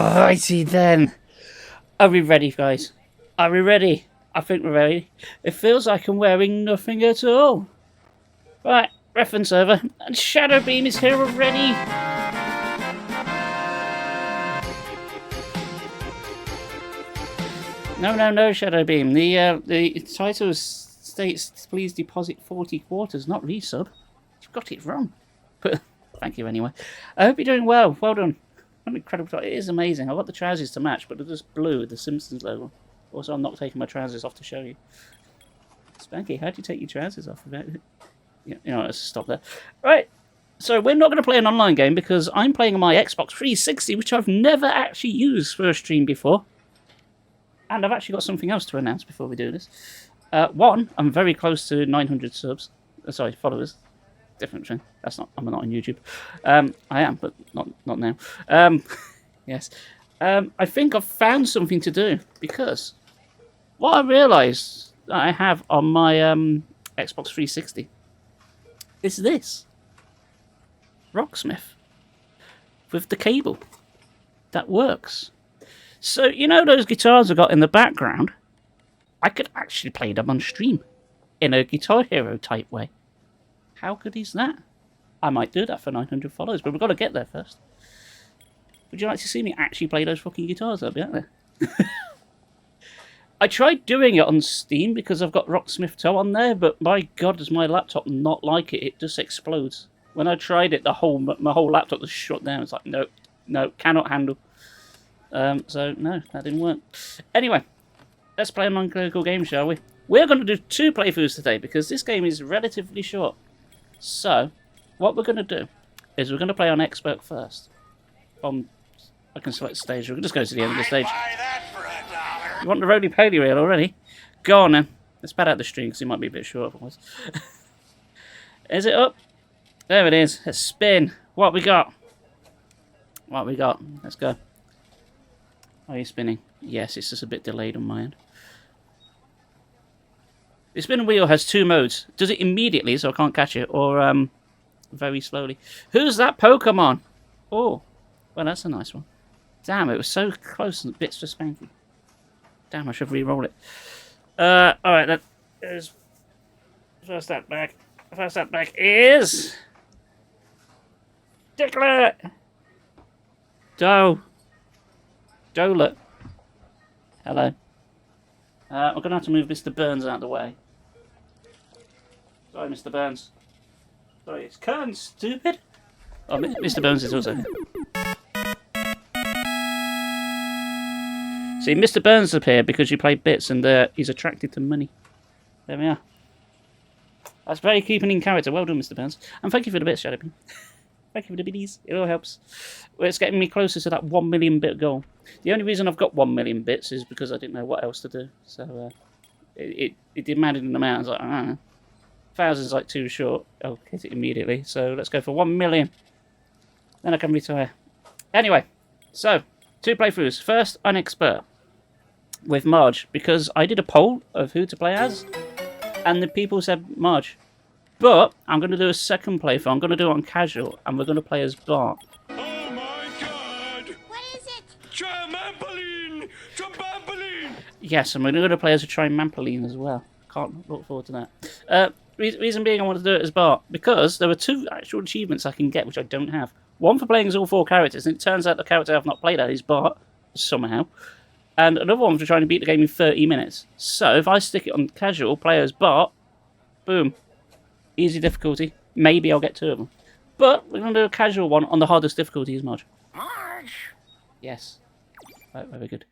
Alrighty then. Are we ready, guys? Are we ready? I think we're ready. It feels like I'm wearing nothing at all. Right, reference over. And Shadow Beam is here already. No, Shadow Beam. The title states, please deposit 40 quarters, not resub. You've got it wrong. But thank you anyway. I hope you're doing well. Well done. What an incredible title. It is amazing. I got the trousers to match, but they're just blue with the Simpsons logo. Also, I'm not taking my trousers off to show you. Spanky, how do you take your trousers off? You know, let's stop there. Right, so we're not going to play an online game because I'm playing on my Xbox 360, which I've never actually used for a stream before. And I've actually got something else to announce before we do this. One, I'm very close to 900 subs. Sorry, followers. Different thing. That's not. I'm not on YouTube. I am, but not now. Yes. I think I've found something to do because what I realised that I have on my Xbox 360 is this Rocksmith with the cable that works. So you know those guitars I got in the background? I could actually play them on stream in a Guitar Hero type way. How good is that? I might do that for 900 followers, but we've got to get there first. Would you like to see me actually play those fucking guitars? I'll be out there. I tried doing it on Steam because I've got Rocksmith Toe on there, but my god, does my laptop not like it? It just explodes. When I tried it, my whole laptop was shut down. It's like, no, cannot handle. So, no, that didn't work. Anyway, let's play a non-critical game, shall we? We're going to do 2 playthroughs today because this game is relatively short. So, what we're going to do is we're going to play on Expert first. I can select stage. We can just go to the end of the stage. You want the roly-poly reel already? Go on then. Let's pad out the string because it might be a bit short otherwise. Is it up? There it is. Let's spin. What we got? What we got? Let's go. Are you spinning? Yes, it's just a bit delayed on my end. The spin wheel has 2 modes. Does it immediately so I can't catch it, or very slowly? Who's that Pokemon? Oh, well, that's a nice one. Damn, it was so close and bits for Spanky. Damn, I should re-roll it. Alright, that is... First that back. First that back is... Dicklet! Dolet. Hello. We're going to have to move Mr. Burns out of the way. Sorry, Mr. Burns. Sorry, it's Kern, stupid! Oh, Mr. Burns is also here. See, Mr. Burns appeared because you played bits and he's attracted to money. There we are. That's very keeping in character. Well done, Mr. Burns. And thank you for the bits, Shadowbeam. Thank you for the biddies. It all helps. Well, it's getting me closer to that 1 million bit goal. The only reason I've got 1 million bits is because I didn't know what else to do. So it demanded an amount. I was like, I don't know. 1,000's like too short. I'll hit it immediately. So let's go for 1 million. Then I can retire. Anyway, so 2 playthroughs. First, Unexpert with Marge, because I did a poll of who to play as, and the people said Marge. But I'm going to do a second playthrough. I'm going to do it on casual, and we're going to play as Bart. Oh my god! What is it? Trampoline! Trampoline! Yes, and we're going to play as a Trimampoline as well. Can't look forward to that. Reason being I want to do it as Bart, because there are 2 actual achievements I can get which I don't have. One for playing as all 4 characters, and it turns out the character I've not played as is Bart, somehow. And another one for trying to beat the game in 30 minutes. So if I stick it on casual, play as Bart, boom. Easy difficulty. Maybe I'll get 2 of them. But we're going to do a casual one on the hardest difficulty as Marge. Marge! Yes. Right, very good.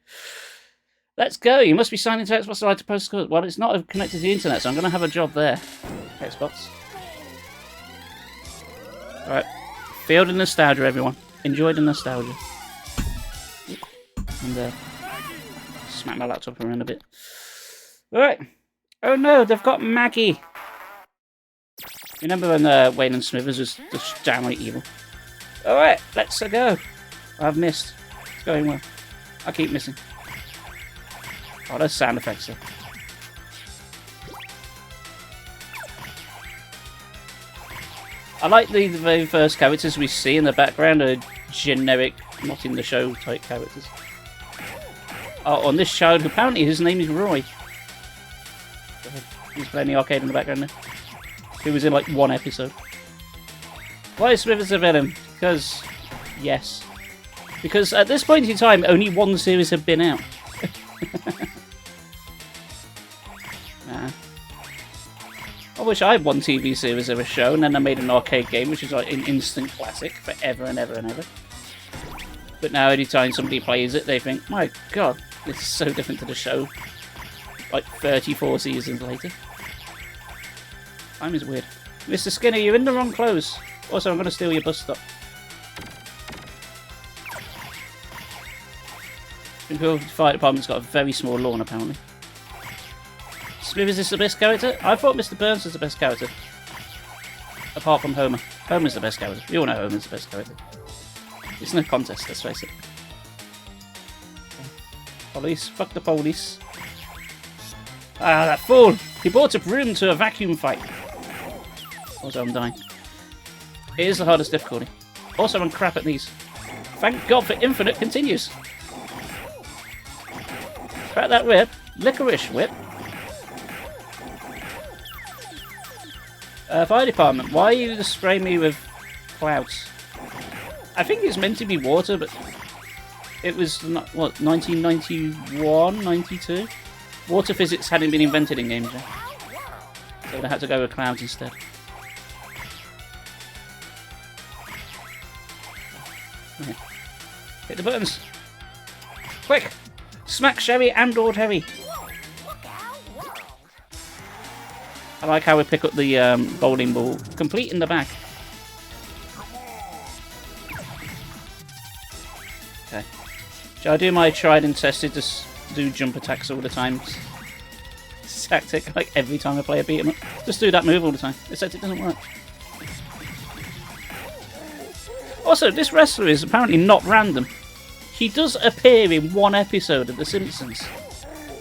Let's go. You must be signed into Xbox Live to post code. Well, it's not connected to the internet, so I'm going to have a job there. Xbox. Alright. Feel the nostalgia, everyone. Enjoy the nostalgia. And smack my laptop around a bit. Alright. Oh no, they've got Maggie. Remember when Wayne and Smithers was just downright evil? Alright, let's go. I've missed. It's going well. I keep missing. Oh, those sound effects though. I like the very first characters we see in the background are generic, not in the show type characters. Oh, on this child, apparently his name is Roy. He's playing the arcade in the background there. He was in like one episode. Why is Smithers a villain? Because, yes. Because at this point in time, only one series had been out. Nah. I wish I had one TV series of a show, and then I made an arcade game, which is like an instant classic forever and ever and ever. But now, anytime somebody plays it, they think, my god, it's so different to the show. Like 34 seasons later. Time is weird. Mr. Skinner, you're in the wrong clothes. Also, I'm going to steal your bus stop. The fire department's got a very small lawn, apparently. Smith, is this the best character? I thought Mr. Burns was the best character. Apart from Homer. Homer's the best character. We all know Homer's the best character. It's no contest, let's face it. Police. Fuck the police. Ah, that fool! He brought a broom to a vacuum fight. Also, I'm dying. It is the hardest difficulty. Also, I'm crap at these. Thank God for infinite continues. Crack that whip. Licorice whip. Fire department, why are you just spraying me with clouds? I think it's meant to be water, but it was, what, 1991, 92? Water physics hadn't been invented in games yet. So they had to go with clouds instead. Okay. Hit the buttons. Quick! Smack Sherry and Lord Harry. I like how we pick up the bowling ball, complete in the back. Okay. Shall I do my tried and tested, just do jump attacks all the time? Tactic, like every time I play a beat 'em up. Just do that move all the time, except it doesn't work. Also, this wrestler is apparently not random. He does appear in one episode of The Simpsons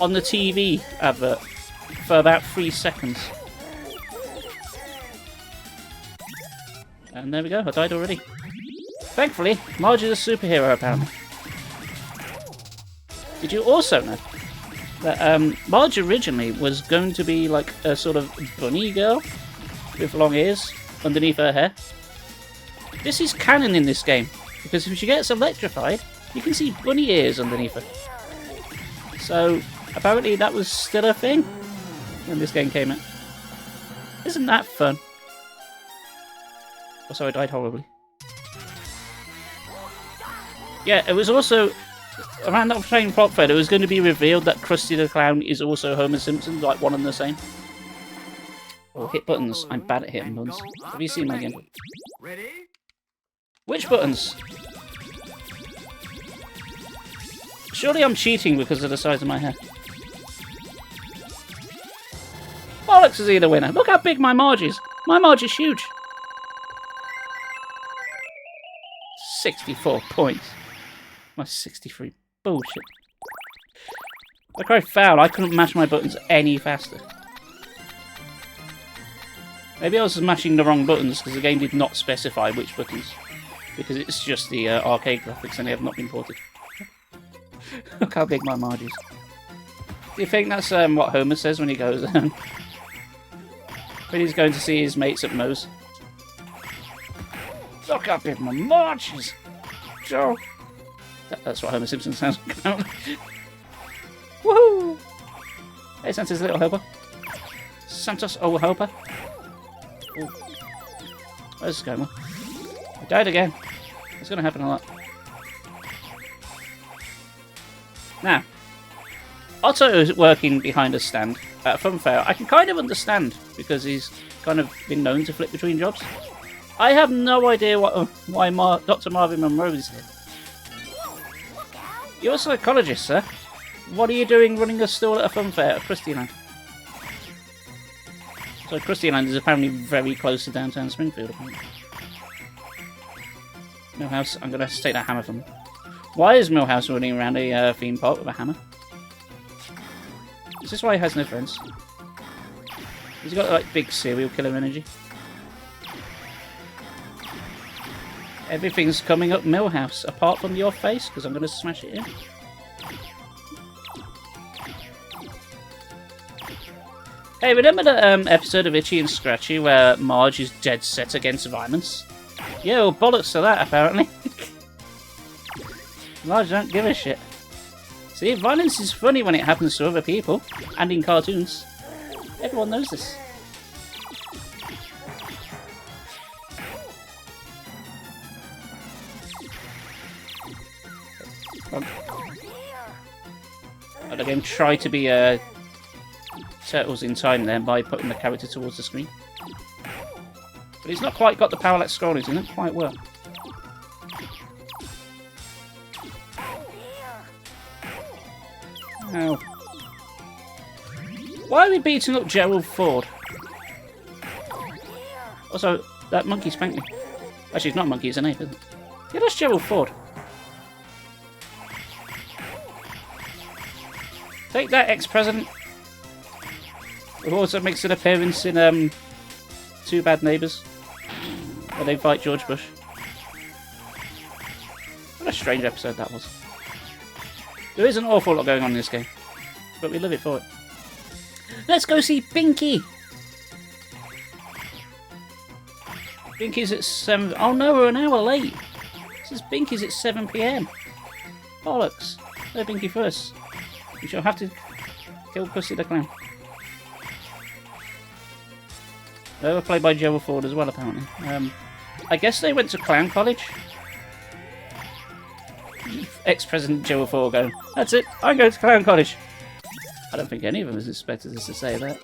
on the TV advert for about 3 seconds. And there we go, I died already. Thankfully, Marge is a superhero apparently. Did you also know that Marge originally was going to be like a sort of bunny girl with long ears underneath her hair? This is canon in this game, because if she gets electrified, you can see bunny ears underneath her. So, apparently that was still a thing when this game came out. Isn't that fun? Also, I died horribly. Yeah, it was also, around that same plot thread, it was going to be revealed that Krusty the Clown is also Homer Simpson, like one and the same. Oh, hit buttons. I'm bad at hitting buttons. Have you seen my gameplay? Ready? Which buttons? Surely I'm cheating because of the size of my hair. Bollocks is he the winner. Look how big my Marge is. My Marge is huge. 64 points. My 63. Bullshit. Look how foul. I couldn't mash my buttons any faster. Maybe I was mashing the wrong buttons because the game did not specify which buttons. Because it's just the arcade graphics and they have not been ported. Look how big my Marge is. Do you think that's what Homer says when he goes when he's going to see his mates at Moe's? Look how big my Marge is! Joe! That's what Homer Simpson sounds like. Woohoo! Hey, Santa's little helper. Santa's old helper. Ooh. Where's this going on? I died again. It's going to happen a lot. Now, Otto is working behind a stand at a fun fair. I can kind of understand because he's kind of been known to flip between jobs. I have no idea why Dr. Marvin Monroe is here. You're a psychologist, sir. What are you doing running a stall at a fun fair at Krusty Land? So Krusty Land is apparently very close to downtown Springfield. Millhouse, I'm going to have to take that hammer from him. Why is Millhouse running around a theme park with a hammer? Is this why he has no friends? He's got like big serial killer energy. Everything's coming up Millhouse, apart from your face, because I'm going to smash it in. Hey, remember the episode of Itchy and Scratchy where Marge is dead set against violence? Yeah, well, bollocks to that, apparently. Marge don't give a shit. See, violence is funny when it happens to other people, and in cartoons. Everyone knows this. And again, try to be turtles in time then by putting the character towards the screen. But he's not quite got the parallax scrolling, it doesn't quite work. Ow. Why are we beating up Gerald Ford? Also, that monkey spanked me. Actually, it's not a monkey, it's an ape, isn't it? Yeah, that's Gerald Ford. Take that, ex-president. Who also makes an appearance in Two Bad Neighbours, where they fight George Bush. What a strange episode that was. There is an awful lot going on in this game, but we love it for it. Let's go see Pinky! Pinky's at 7... Oh no, we're an hour late! This is Pinky's at 7 PM. Bollocks. Go Pinky first. We shall have to kill Pussy the Clown. They were played by Gerald Ford as well, apparently. I guess they went to Clown College. Ex-President Gerald Ford going, that's it, I'm going to Clown College. I don't think any of them has expected us to say that.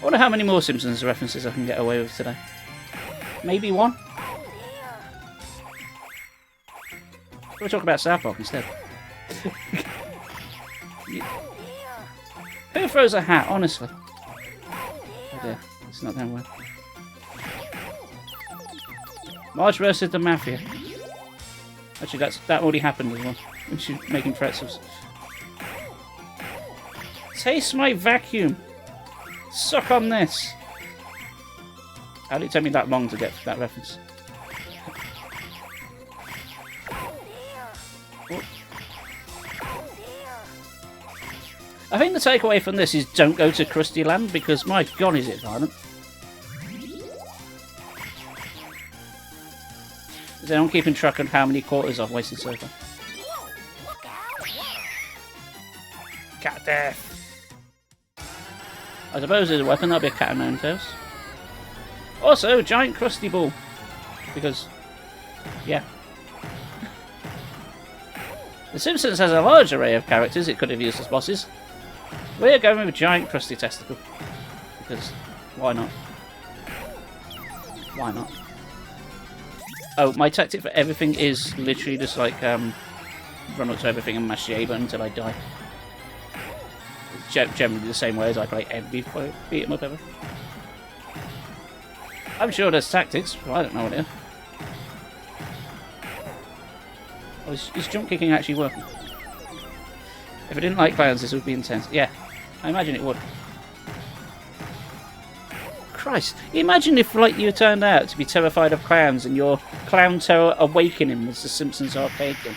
I wonder how many more Simpsons references I can get away with today. Maybe one? We'll talk about South Park instead. Who throws a hat, honestly? Oh dear, it's not that well. Marge versus the Mafia. Actually, that already happened as well. When she's making pretzels. Taste my vacuum. Suck on this. How did it take me that long to get that reference? Oh. I think the takeaway from this is don't go to Krusty Land because my god is it violent. Is anyone keeping track on how many quarters I've wasted so far? Cat death! I suppose as a weapon that'll be a cat and nine tails. Also, giant Krusty Ball. Because, yeah. The Simpsons has a large array of characters it could have used as bosses. We're going with a giant Krusty Testicle. Because, why not? Why not? Oh, my tactic for everything is literally just like run up to everything and mash the A button until I die. It's generally the same way as I play every beat 'em up ever. I'm sure there's tactics, but I don't know what it is. Oh, is jump kicking actually working? If I didn't like clowns, this would be intense. Yeah, I imagine it would. Christ, imagine if like you turned out to be terrified of clowns and your clown terror awakening was the Simpsons Arcade Game.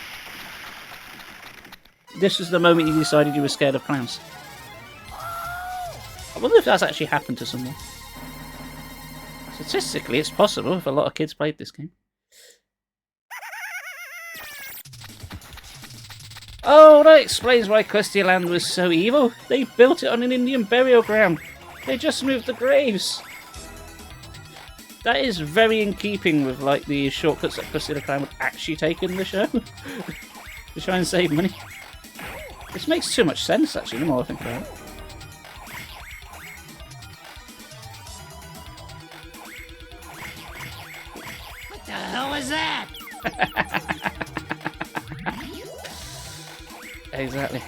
This was the moment you decided you were scared of clowns. I wonder if that's actually happened to someone. Statistically, it's possible if a lot of kids played this game. Oh, that explains why Krusty Land was so evil. They built it on an Indian burial ground. They just moved the graves. That is very in keeping with like the shortcuts that Krusty the Clown would actually take in the show to try and save money. This makes too much sense, actually, the more I think about it. What the hell was that? Exactly.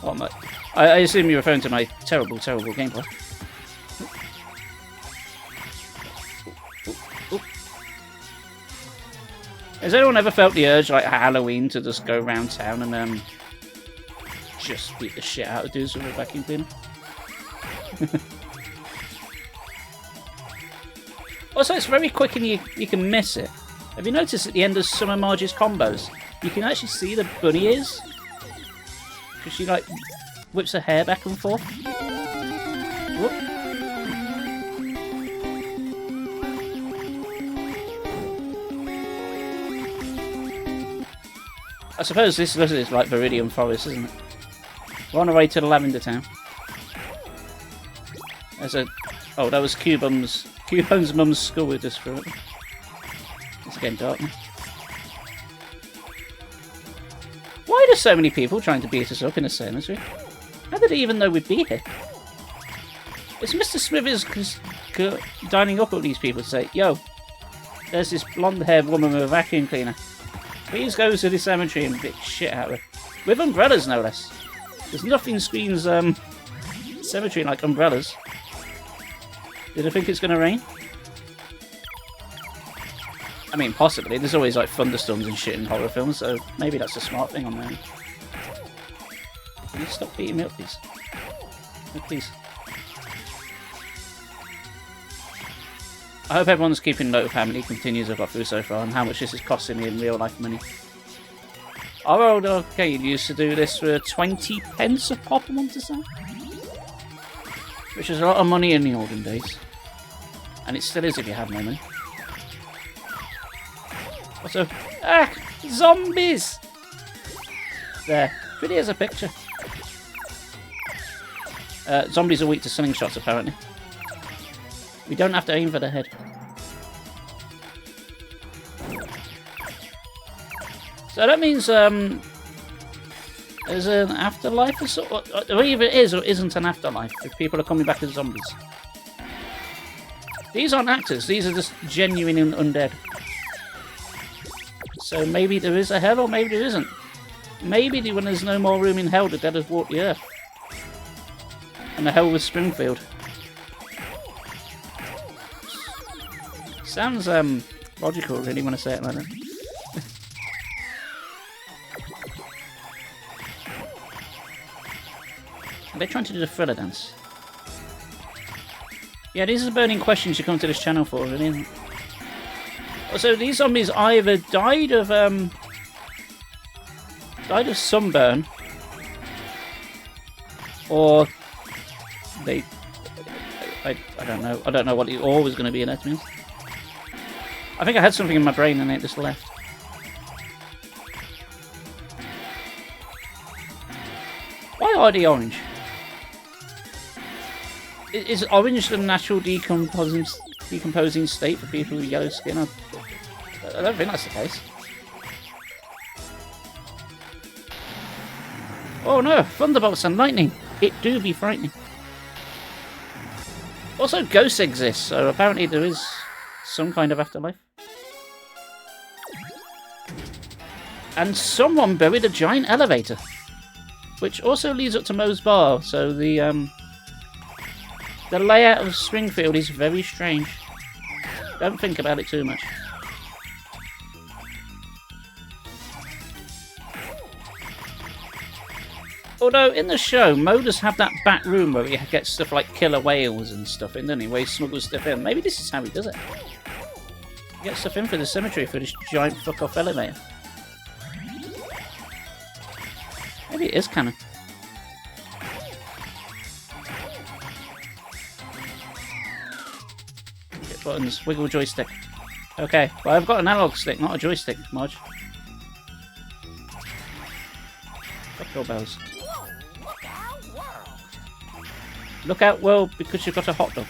Oh, my. I assume you're referring to my terrible, terrible gameplay. Has anyone ever felt the urge, like Halloween, to just go around town and just beat the shit out of dudes with a vacuum cleaner? Also, it's very quick and you can miss it. Have you noticed at the end of some of Marge's combos, you can actually see the bunny ears? Because she, like, whips her hair back and forth. Whoop. I suppose this is like Viridian Forest, isn't it? We're on our way to the Lavender Town. There's a... Oh, that was Cubone's mum's school with us for it. It's getting dark now. Why are there so many people trying to beat us up in a cemetery? How did they even know we'd be here? It's Mr. Smithers dining up all these people to say, yo, there's this blonde-haired woman with a vacuum cleaner. Please go to the cemetery and beat shit out of her. With umbrellas, no less. There's nothing screams cemetery like umbrellas. Did I think it's going to rain? I mean, possibly. There's always like thunderstorms and shit in horror films, so maybe that's a smart thing on there. Can you stop beating me up, please? Oh, please. I hope everyone's keeping note of how many continues I've got through so far and how much this is costing me in real life money. Our old arcade used to do this for 20 pence a pop, I want to say. Which is a lot of money in the olden days. And it still is if you have no money. Also, zombies! There. Pretty as a picture. Zombies are weak to slingshots, apparently. We don't have to aim for the head. So that means there's an afterlife or so, or either it is or isn't an afterlife if people are coming back as zombies. These aren't actors, these are just genuine and undead. So maybe there is a hell or maybe there isn't. Maybe when there's no more room in hell, the dead has walked the earth. And the hell was Springfield. Sounds logical, really, when I say it like that. Are they trying to do the thriller dance? Yeah, these are the burning questions you come to this channel for, really, isn't it? Also, these zombies either died of sunburn, or they... I don't know. I don't know what the ore was going to be in that, to me. I think I had something in my brain and it just left. Why are they orange? Is orange the natural decomposing state for people with yellow skin? I don't think that's the case. Oh no! Thunderbolts and lightning! It do be frightening. Also, ghosts exist, so apparently there is some kind of afterlife. And someone buried a giant elevator, which also leads up to Moe's Bar, so the layout of Springfield is very strange. Don't think about it too much. Although, in the show, Moe does have that back room where he gets stuff like killer whales and stuff in, doesn't he? Where he smuggles stuff in. Maybe this is how he does it. He gets stuff in for the cemetery for this giant fuck-off elevator. Maybe it is canon. Hit buttons, wiggle joystick. Okay, well I've got an analog stick, not a joystick, Marge. Fuck your bells. Look out world because you've got a hot dog.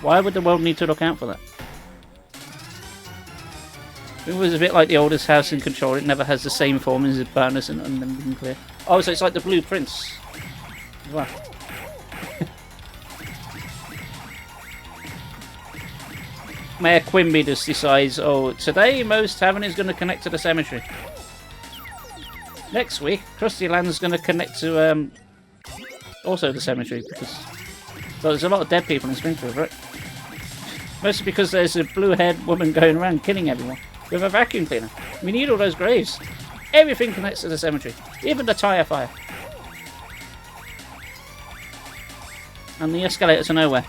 Why would the world need to look out for that? It was a bit like the oldest house in Control. It never has the same form as Bonus and Unlimited and Clear. Oh, so it's like the Blue Prince. Wow. Mayor Quimby just decides, oh, today Moe's Tavern is going to connect to the cemetery. Next week, Krusty Land's going to connect to also the cemetery because there's a lot of dead people in Springfield, right? Mostly because there's a blue-haired woman going around killing everyone with a vacuum cleaner. We need all those graves. Everything connects to the cemetery, even the tyre fire. And the escalator to nowhere.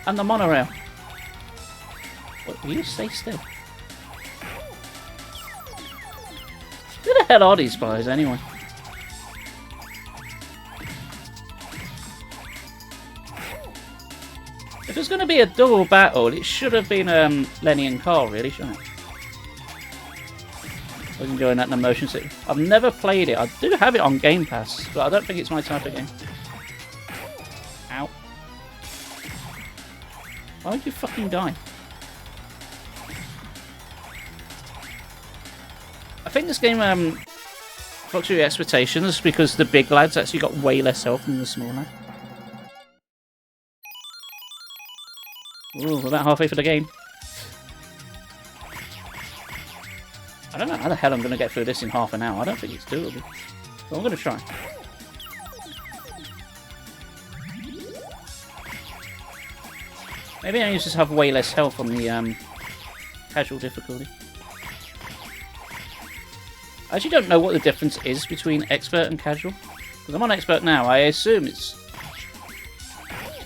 And the monorail. What, will you stay still? Who the hell are these guys anyway? If there's going to be a double battle, it should have been Lenny and Carl, really, shouldn't it? I was enjoying that in the motion city. I've never played it. I do have it on Game Pass, but I don't think it's my type of game. Ow. Why would you fucking die? I think this game fucks with your expectations because the big lads actually got way less health than the small lad. Ooh, we're about halfway for the game. I don't know how the hell I'm going to get through this in half an hour. I don't think it's doable. But I'm going to try. Maybe I just have way less health on the casual difficulty. I actually don't know what the difference is between expert and casual. Because I'm on expert now. I assume it's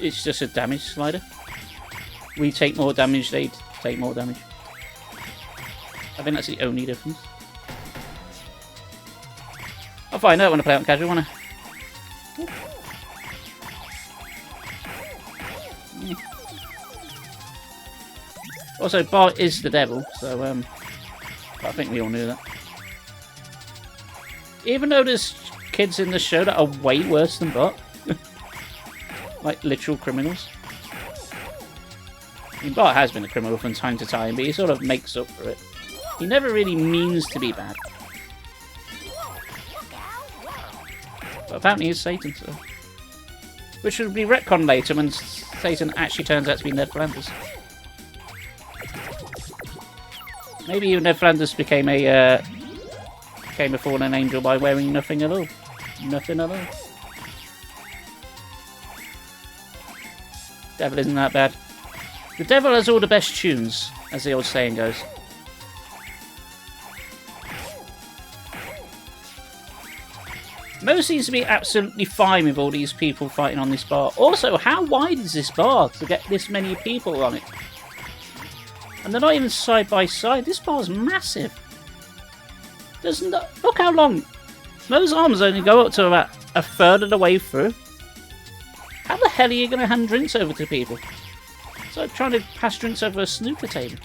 just a damage slider. We take more damage, they take more damage. I think that's the only difference. I'll find out when I play on casual, won't I? Yeah. Also, Bart is the devil, so I think we all knew that. Even though there's kids in the show that are way worse than Bart. Like literal criminals. I mean, Bart has been a criminal from time to time, but he sort of makes up for it. He never really means to be bad. But apparently he's Satan, so... Which will be retconned later when Satan actually turns out to be Ned Flanders. Maybe even Ned Flanders became a fallen angel by wearing nothing at all. Nothing at all. Devil isn't that bad. The devil has all the best tunes, as the old saying goes. Mo seems to be absolutely fine with all these people fighting on this bar. Also, how wide is this bar to get this many people on it? And they're not even side by side. This bar's massive. Look how long. Mo's arms only go up to about a third of the way through. How the hell are you going to hand drinks over to people? It's like trying to pass drinks over a snooker table.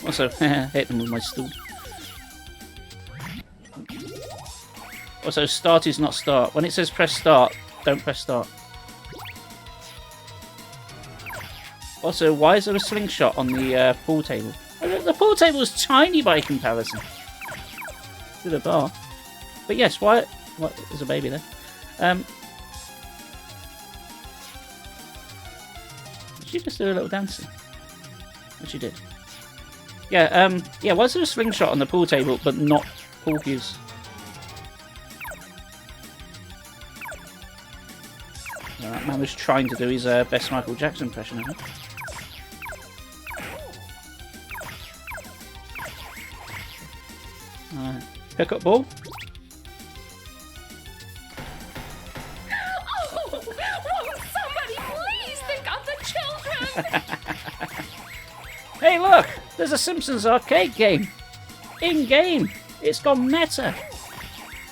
Also, hit them with my stool. Also, start is not start. When it says press start, don't press start. Also, why is there a slingshot on the pool table? The pool table is tiny by comparison to the bar. But yes, why? What? There's a baby there. Did she just do a little dancing? What she did? Yeah. Yeah. Why is there a slingshot on the pool table but not pool cues? That man was trying to do his best Michael Jackson impression, I think. Pick up ball. Oh, somebody please think of the children! Hey look! There's a Simpsons Arcade Game! In-game! It's gone meta!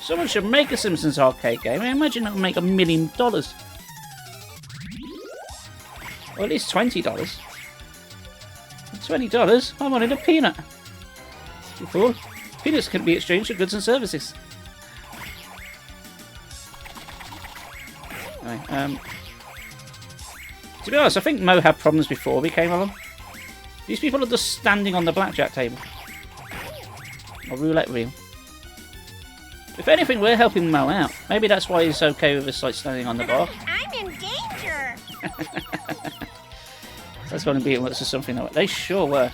Someone should make a Simpsons Arcade Game. I imagine it'll make $1 million. Or at least $20. $20? I wanted a peanut. You fool. Peanuts can be exchanged for goods and services. Anyway, to be honest, I think Mo had problems before we came along. These people are just standing on the blackjack table. Or roulette wheel. If anything, we're helping Mo out. Maybe that's why he's okay with us like standing on the bar. I'm in danger. That's going to be or something like that. They sure were.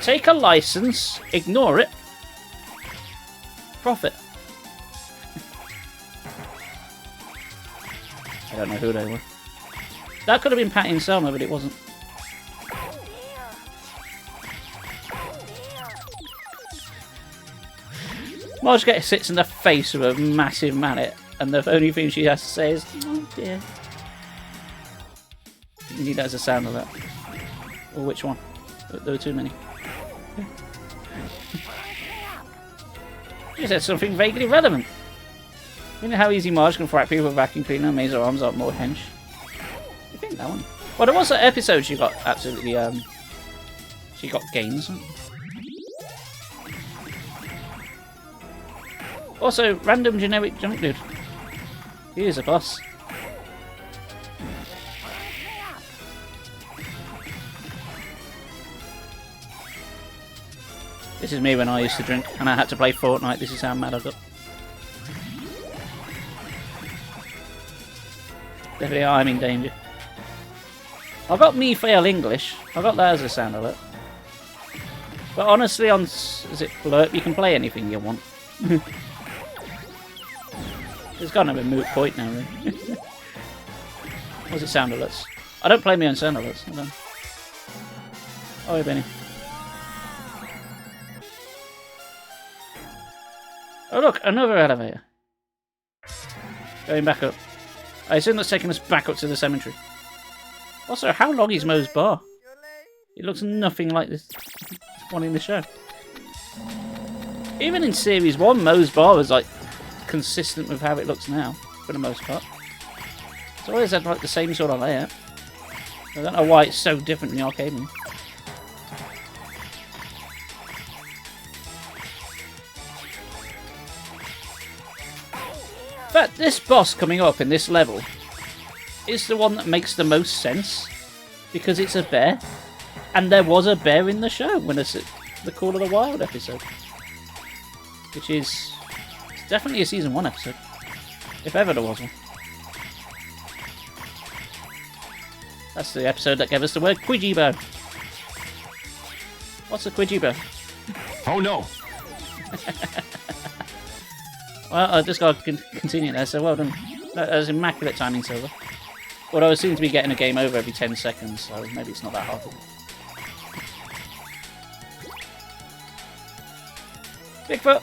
Take a license, ignore it, profit. I don't know who they were. That could have been Patty and Selma, but it wasn't. Marge gets hits in the face with a massive mallet, and the only thing she has to say is, "Oh dear." You need that as a sound alert. Or which one? There were too many. You said something vaguely relevant. You know how easy Marge can thwack people with vacuum cleaner and maze her arms up more hench? I think that one. Well, there was that episode she got absolutely, she got gains. Also, random generic junk dude. He is a boss. This is me when I used to drink and I had to play Fortnite. This is how mad I got. Definitely I'm in danger. I got me fail English. I got that as a sound alert. But honestly, on is it Blurp, you can play anything you want. It's kind of a moot point now, really. What's it sound alerts? I don't play me on sound alerts. I don't. Oh, Benny. Oh look, another elevator. Going back up. I assume that's taking us back up to the cemetery. Also, how long is Moe's bar? It looks nothing like this one in the show. Even in Series 1, Moe's bar was like consistent with how it looks now, for the most part. It's always had like the same sort of layout. I don't know why it's so different in the arcade menu. But this boss coming up in this level is the one that makes the most sense because it's a bear, and there was a bear in the show when it's the Call of the Wild episode, which is definitely a season 1 episode, if ever there was one. That's the episode that gave us the word Quidgy-Bow. What's a Quidgy-Bow? Oh no! Well, I just got to continue there, so well done. That was immaculate timing, Silver. Although I seem to be getting a game over every 10 seconds, so maybe it's not that hard. Bigfoot!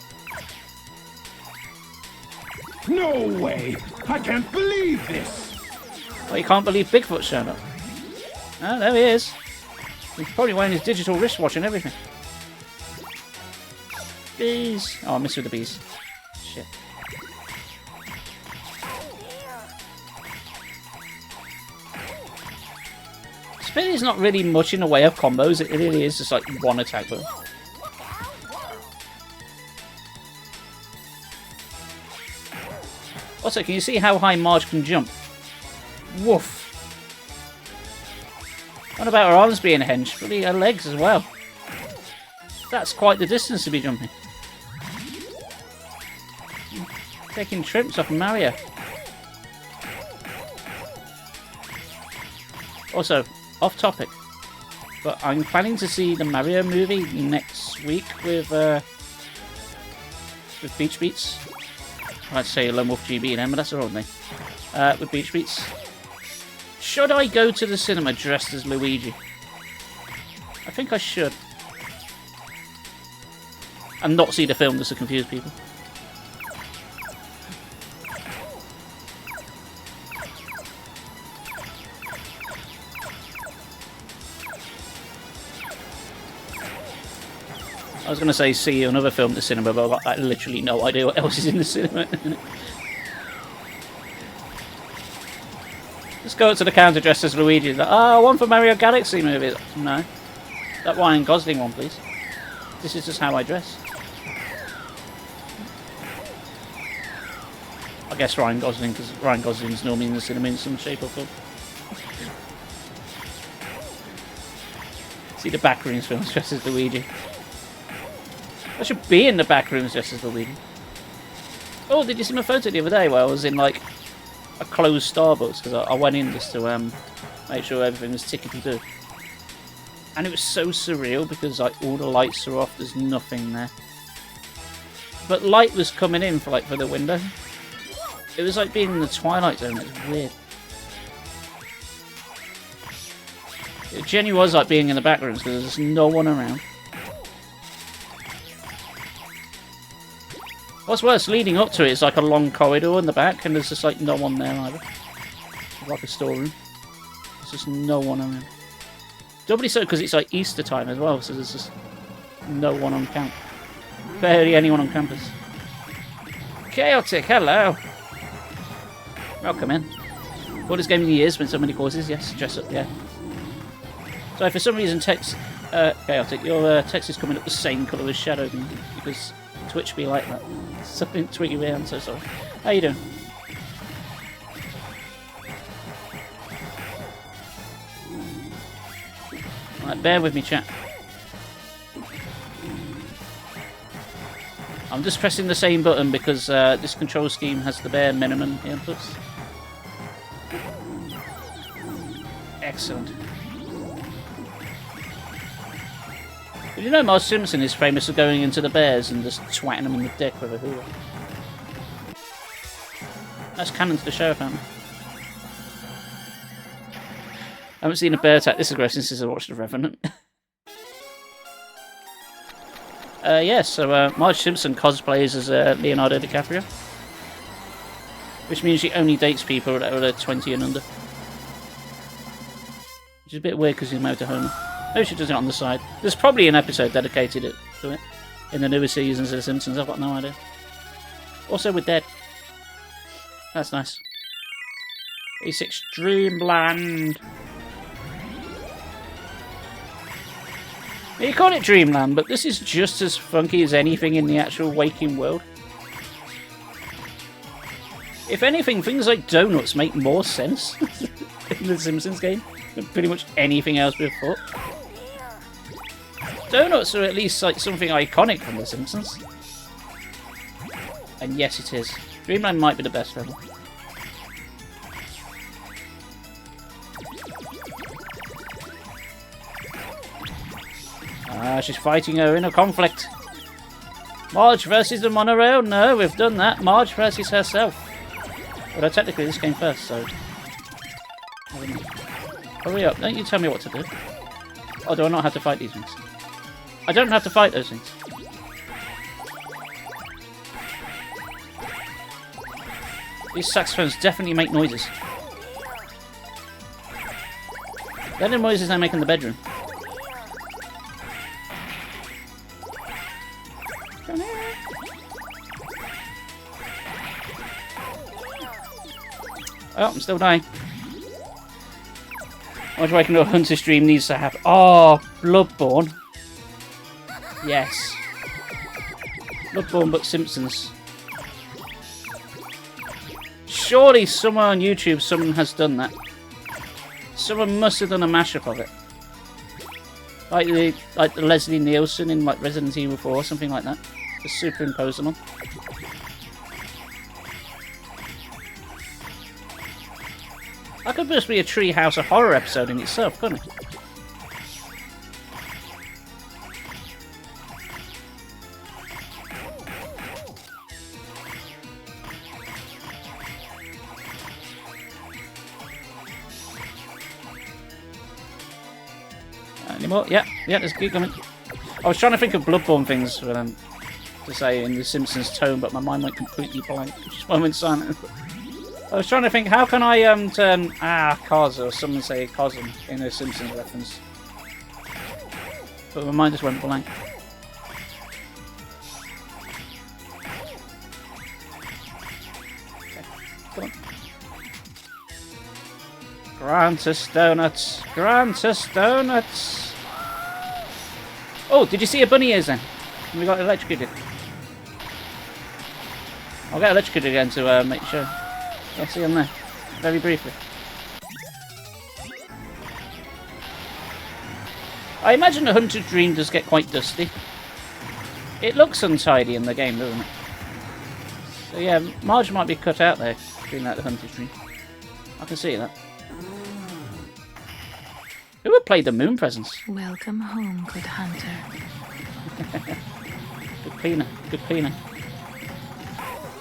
No way! I can't believe this! Well, you can't believe Bigfoot's shown up. Oh, there he is. He's probably wearing his digital wristwatch and everything. Bees! Oh, I missed with the bees. Shit. Spinny's not really much in the way of combos, it really is just like one attack button. Also, can you see how high Marge can jump? Woof. What about her arms being hench? Really, her legs as well. That's quite the distance to be jumping. Taking trips off Mario. Also, off topic, but I'm planning to see the Mario movie next week with Beach Beats. I'd say Lone Wolf GB then, but that's her old name. With Beach Beats. Should I go to the cinema dressed as Luigi? I think I should. And not see the film just to confuse people. I was going to say see another film at the cinema, but I've got literally no idea what else is in the cinema. Let's go up to the counter dressed as Luigi. Like, oh, one for Mario Galaxy movie. No. That Ryan Gosling one, please. This is just how I dress. I guess Ryan Gosling, because Ryan Gosling's normally in the cinema in some shape or form. See the Backrooms films dressed as Luigi. I should be in the Backrooms dressed as Luigi. Oh, did you see my photo the other day where I was in like a closed Starbucks because I went in just to make sure everything was tickety-boo. And it was so surreal because like all the lights are off, there's nothing there. But light was coming in for the window. It was like being in the Twilight Zone, it was weird. It genuinely was like being in the back rooms because there's no one around. What's worse, leading up to it is like a long corridor in the back and there's just like no one there either. Like a storeroom. There's just no one around. Doubly so because it's like Easter time as well, so there's just no one on camp. Barely anyone on campus. Chaotic, hello. Welcome in. Coolest game of the year, spent so many courses, yes, dress up, yeah. So for some reason Chaotic, your text is coming up the same colour as Shadow because Twitch be like that. Something tweety way, I'm so sorry. How you doing? Right, bear with me, chat. I'm just pressing the same button because this control scheme has the bare minimum inputs. Excellent. Did you know Marge Simpson is famous for going into the bears and just twatting them in the dick with a hula? That's canon to the show, apparently. I haven't seen a bear attack this aggressive since I watched The Revenant. Yes, so Marge Simpson cosplays as Leonardo DiCaprio. Which means she only dates people that are 20 and under. Which is a bit weird because he's married to Homer. Maybe she does it on the side. There's probably an episode dedicated to it in the newer seasons of The Simpsons. I've got no idea. Also, we're dead. That's nice. E6 Dreamland. You call it Dreamland, but this is just as funky as anything in the actual waking world. If anything, things like donuts make more sense in the Simpsons game than pretty much anything else we've fought. Donuts are at least like something iconic from the Simpsons. And yes, it is. Dreamland might be the best level. Ah, she's fighting her inner conflict. Marge versus the monorail? No, we've done that. Marge versus herself. Although technically this came first, so... I don't know. Hurry up, don't you tell me what to do. Oh, do I not have to fight these things? I don't have to fight those things. These saxophones definitely make noises. They're the noises they make in the bedroom. Oh, I'm still dying. Watch Waking Up Hunter stream needs to happen. Oh, Bloodborne. Yes. Bloodborne but Simpsons. Surely somewhere on YouTube someone has done that. Someone must have done a mashup of it. Like the Leslie Nielsen in like Resident Evil 4 or something like that. Just superimpose them on. That could just be a Treehouse of Horror episode in itself, couldn't it? Any more? Yeah, let's keep going. I was trying to think of Bloodborne things to say in the Simpsons tone, but my mind went completely blank. Just one went silent. I was trying to think, how can I turn Kaz or someone say Cosm in a Simpsons reference? But my mind just went blank. Okay, come on. Grant us donuts! Grant us donuts! Oh, did you see a bunny ears then? We got electrocuted. I'll get electrocuted again to make sure. Yeah, see him there. Very briefly. I imagine the Hunter's Dream does get quite dusty. It looks untidy in the game, doesn't it? So yeah, Marge might be cut out there, doing out the Hunter's Dream. I can see that. Who would play the Moon Presence? Welcome home, good hunter. Good cleaner, good cleaner.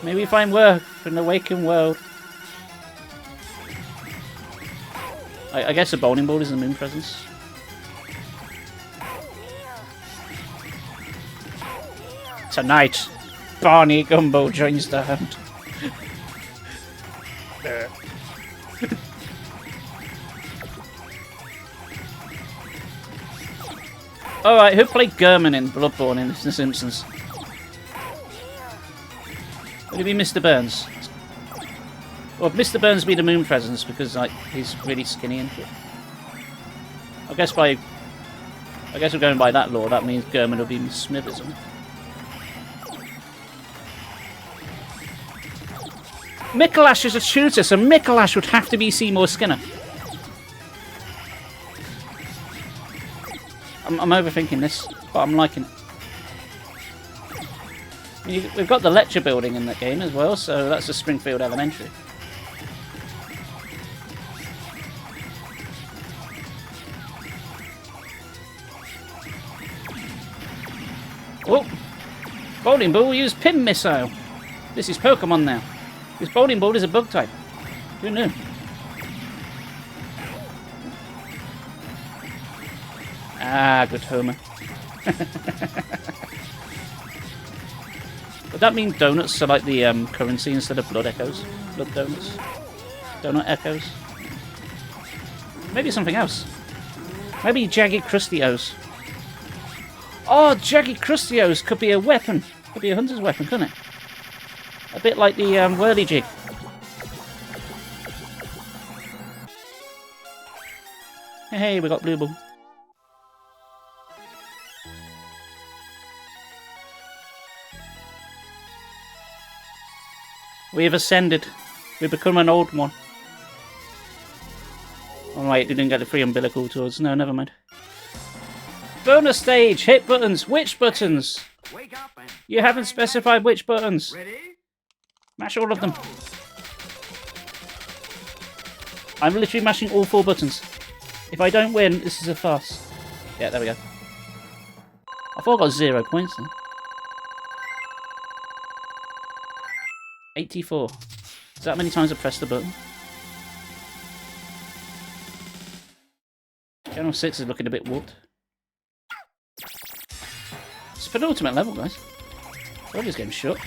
May we find work in the waking world. I guess a bowling ball is the Moon Presence. Tonight, Barney Gumbo joins the hunt. Alright, who played Gurman in Bloodborne in The Simpsons? Would it be Mr. Burns? Or would Mr. Burns be the Moon Presence because like he's really skinny and shit? I guess we're going by that law. That means Gurman will be Miss Smithers. Mikolash is a tutor, so Mikolash would have to be Seymour Skinner. I'm overthinking this, but I'm liking it. We've got the lecture building in that game as well, so that's the Springfield Elementary. Oh! Bowling ball use Pin Missile. This is Pokemon now. This bowling ball is a bug type. Who knew? Ah, good Homer. Would that mean donuts are like the currency instead of blood echoes? Blood donuts? Donut echoes? Maybe something else. Maybe Jagged Crustios. Oh, Jagged Crustios could be a weapon. Could be a hunter's weapon, couldn't it? A bit like the Whirly-Jig. Hey, we got Blue Ball. We have ascended. We've become an old one. Oh wait, didn't get the free umbilical tours. No, never mind. Bonus stage! Hit buttons! Which buttons? Wake up and You haven't specified which buttons. ready? Mash all of them. I'm literally mashing all 4 buttons. If I don't win, this is a farce. Yeah, there we go. I thought I got 0 points then. 84. Is that many times I pressed the button? General 6 is looking a bit warped. It's penultimate level, guys. I love this game short.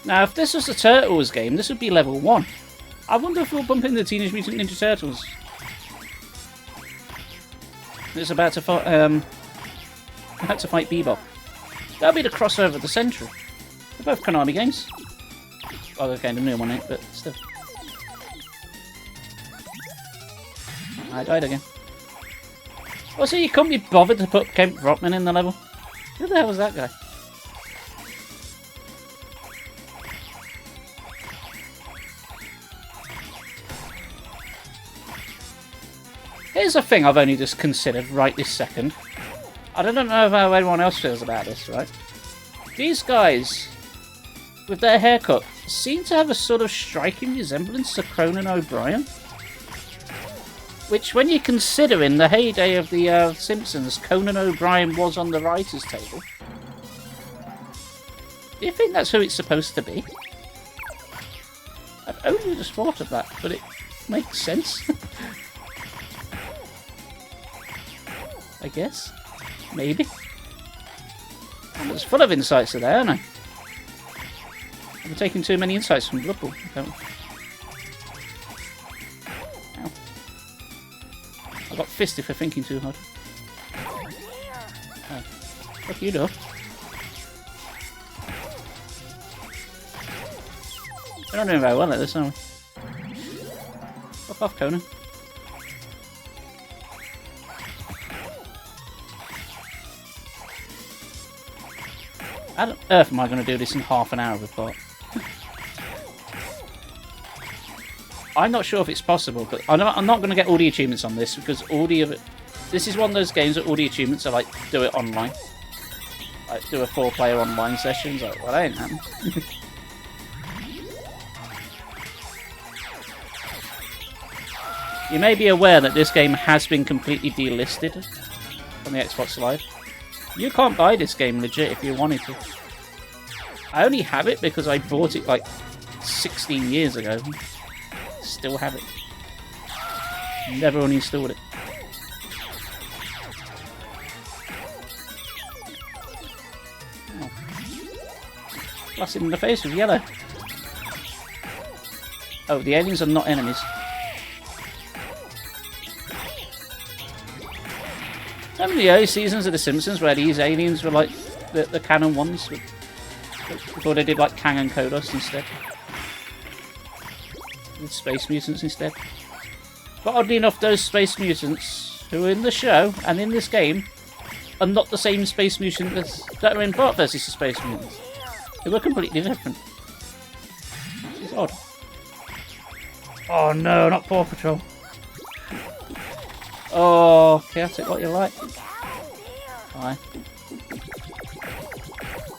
Now, if this was a Turtles game, this would be level 1. I wonder if we'll bump into Teenage Mutant Ninja Turtles. It's about to fight Bebop. That'll be the crossover of the century. They're both Konami games. Oh, okay, the new one ain't, but still. I died again. Also, you couldn't be bothered to put Kent Brockman in the level. Who the hell was that guy? Here's a thing I've only just considered right this second. I don't know how anyone else feels about this, right? These guys, with their haircut, seem to have a sort of striking resemblance to Conan O'Brien. Which, when you consider in the heyday of the Simpsons, Conan O'Brien was on the writer's table. Do you think that's who it's supposed to be? I've only just thought of that, but it makes sense. I guess. Maybe. Oh, it's full of insights today, aren't I? I'm taking too many insights from Blood Bowl. Ow. I got fisted for thinking too hard. Oh. Fuck you, though. We're not doing very well at this, are we? Fuck off, Conan. How on earth am I going to do this in half an hour report? I'm not sure if it's possible, but I'm not going to get all the achievements on this because all the other... This is one of those games that all the achievements are like, do it online. Like, do a 4-player online session. Like, well, that ain't happening. You may be aware that this game has been completely delisted on the Xbox Live. You can't buy this game legit if you wanted to. I only have it because I bought it like 16 years ago. Still have it. Never uninstalled it. Oh. Blasted in the face with yellow. Oh, the aliens are not enemies. Remember the early seasons of The Simpsons where these aliens were like the canon ones? Before they did like Kang and Kodos instead. With space mutants instead. But oddly enough, those space mutants who are in the show and in this game are not the same space mutants that are in Plants vs. Space Mutants. They were completely different. It's odd. Oh no, not Paw Patrol. Oh, chaotic what you like. Hi.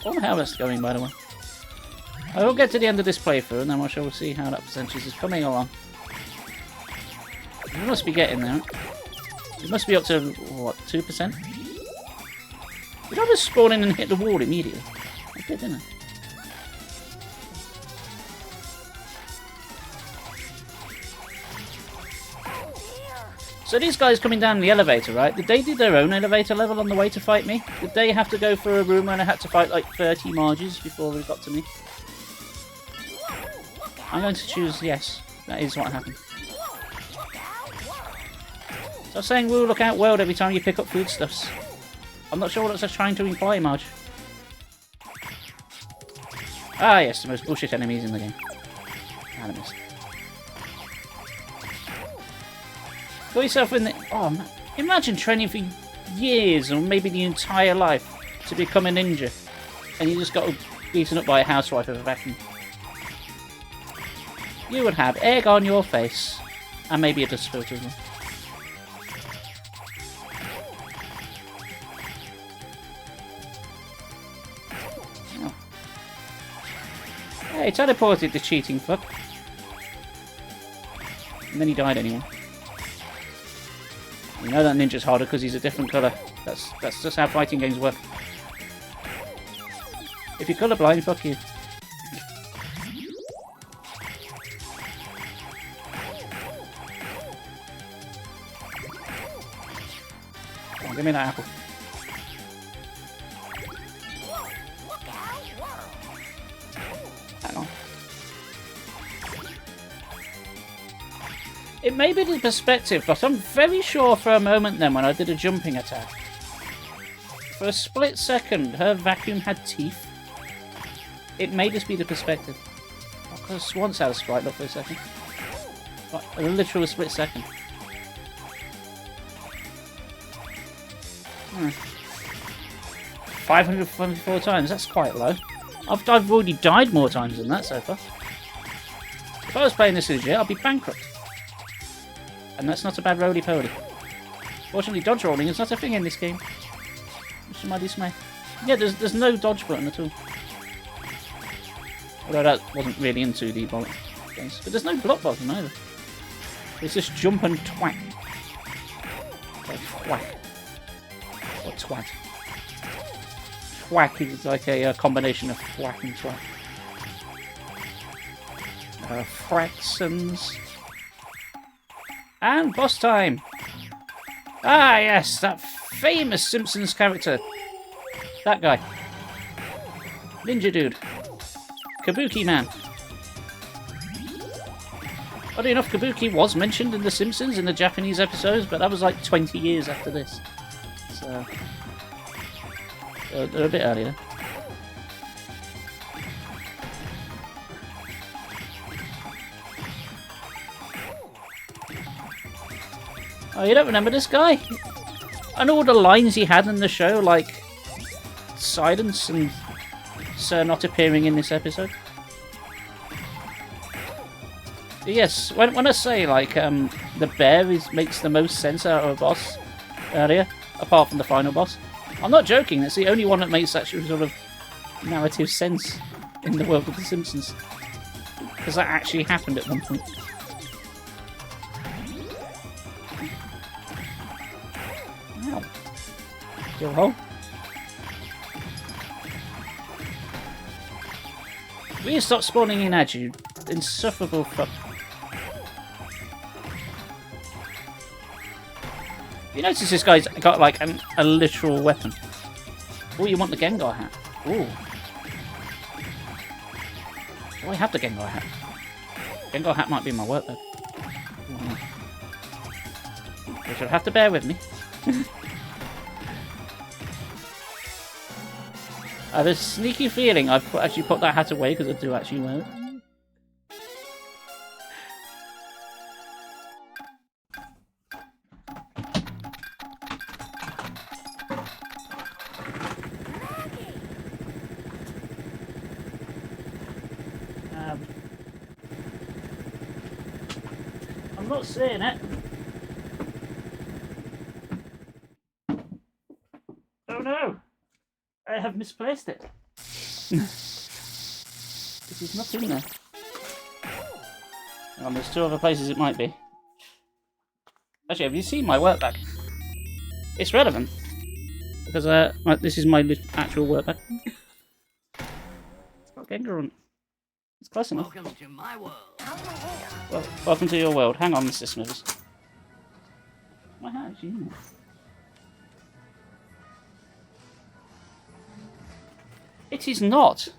Oh, my helmet's going, by the way. I will get to the end of this playthrough and then we shall see how that percentage is coming along. We must be getting there. It must be up to, what, 2%? Did I just spawn in and hit the wall immediately? I did, didn't I? So these guys coming down the elevator, right? Did they do their own elevator level on the way to fight me? Did they have to go for a room where I had to fight like 30 Marges before they got to me? I'm going to choose yes. That is what happened. So I was saying, woo, look out world every time you pick up foodstuffs. I'm not sure what it's trying to imply, Marge. Ah yes, the most bullshit enemies in the game. I missed. Got yourself in the... Oh, man. Imagine training for years or maybe the entire life to become a ninja. And you just got beaten up by a housewife with a vacuum. You would have egg on your face. And maybe a dust filter as well. Oh. Hey, teleported the cheating fuck. And then he died anyway. You know that ninja's harder because he's a different colour. That's just how fighting games work. If you're colourblind, fuck you. Come on, give me that apple. Hang on. It may be the perspective, but I'm very sure for a moment then when I did a jumping attack. For a split second, her vacuum had teeth. It may just be the perspective. I could have sworn had a sprite look for a second. Like, a literal split second. 524 times, that's quite low. I've already died more times than that so far. If I was playing this legit, I'd be bankrupt. And that's not a bad roly-poly. Fortunately, dodge rolling is not a thing in this game. Much to my dismay. Yeah, there's no dodge button at all. Although that wasn't really in 2D bullet games. But there's no block button either. It's just jump and twat. Like whack. Or twat. Thwack is like a combination of thwack and twat. Fractions. And boss time! Ah yes, that famous Simpsons character. That guy. Ninja dude. Kabuki man. Oddly enough, Kabuki was mentioned in The Simpsons in the Japanese episodes, but that was like 20 years after this. So... they're a bit earlier. Oh, you don't remember this guy? And all the lines he had in the show, like silence and Sir not appearing in this episode. Yes, when I say like the bear makes the most sense out of a boss earlier, apart from the final boss, I'm not joking. It's the only one that makes actual sort of narrative sense in the world of The Simpsons, because that actually happened at one point. Wow. Kill hole. Will you stop spawning in at you? Insufferable fuck. You notice this guy's got like a literal weapon. Oh, you want the Gengar hat? Ooh. Oh, I have the Gengar hat. Gengar hat might be in my work though. You should have to bear with me. I have a sneaky feeling I've actually put that hat away because I do actually wear it. I'm not seeing it. Oh no! I have misplaced it. It is not in there. Oh, there's two other places it might be. Actually, have you seen my work bag? It's relevant. Because this is my actual work bag. It's got Gengar on it. It's close enough. Welcome to my world. Well, welcome to your world. Hang on, Mr. Smithers. My hat is in there. It is not.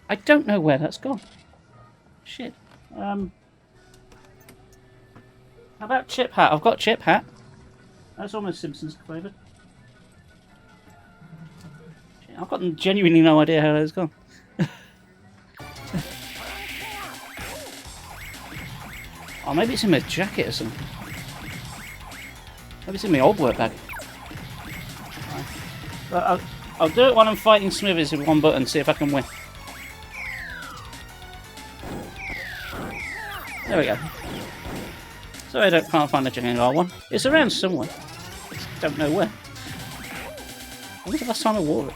I don't know where that's gone. Shit. How about Chip Hat? I've got Chip Hat. That's almost Simpsons flavoured. I've got genuinely no idea how that's gone. Oh, maybe it's in my jacket or something. Maybe it's in my old work bag. But I'll do it while I'm fighting Smithers with one button, see if I can win. There we go. So I can't find the Gengar one. It's around somewhere. Just don't know where. When was the last time I wore it?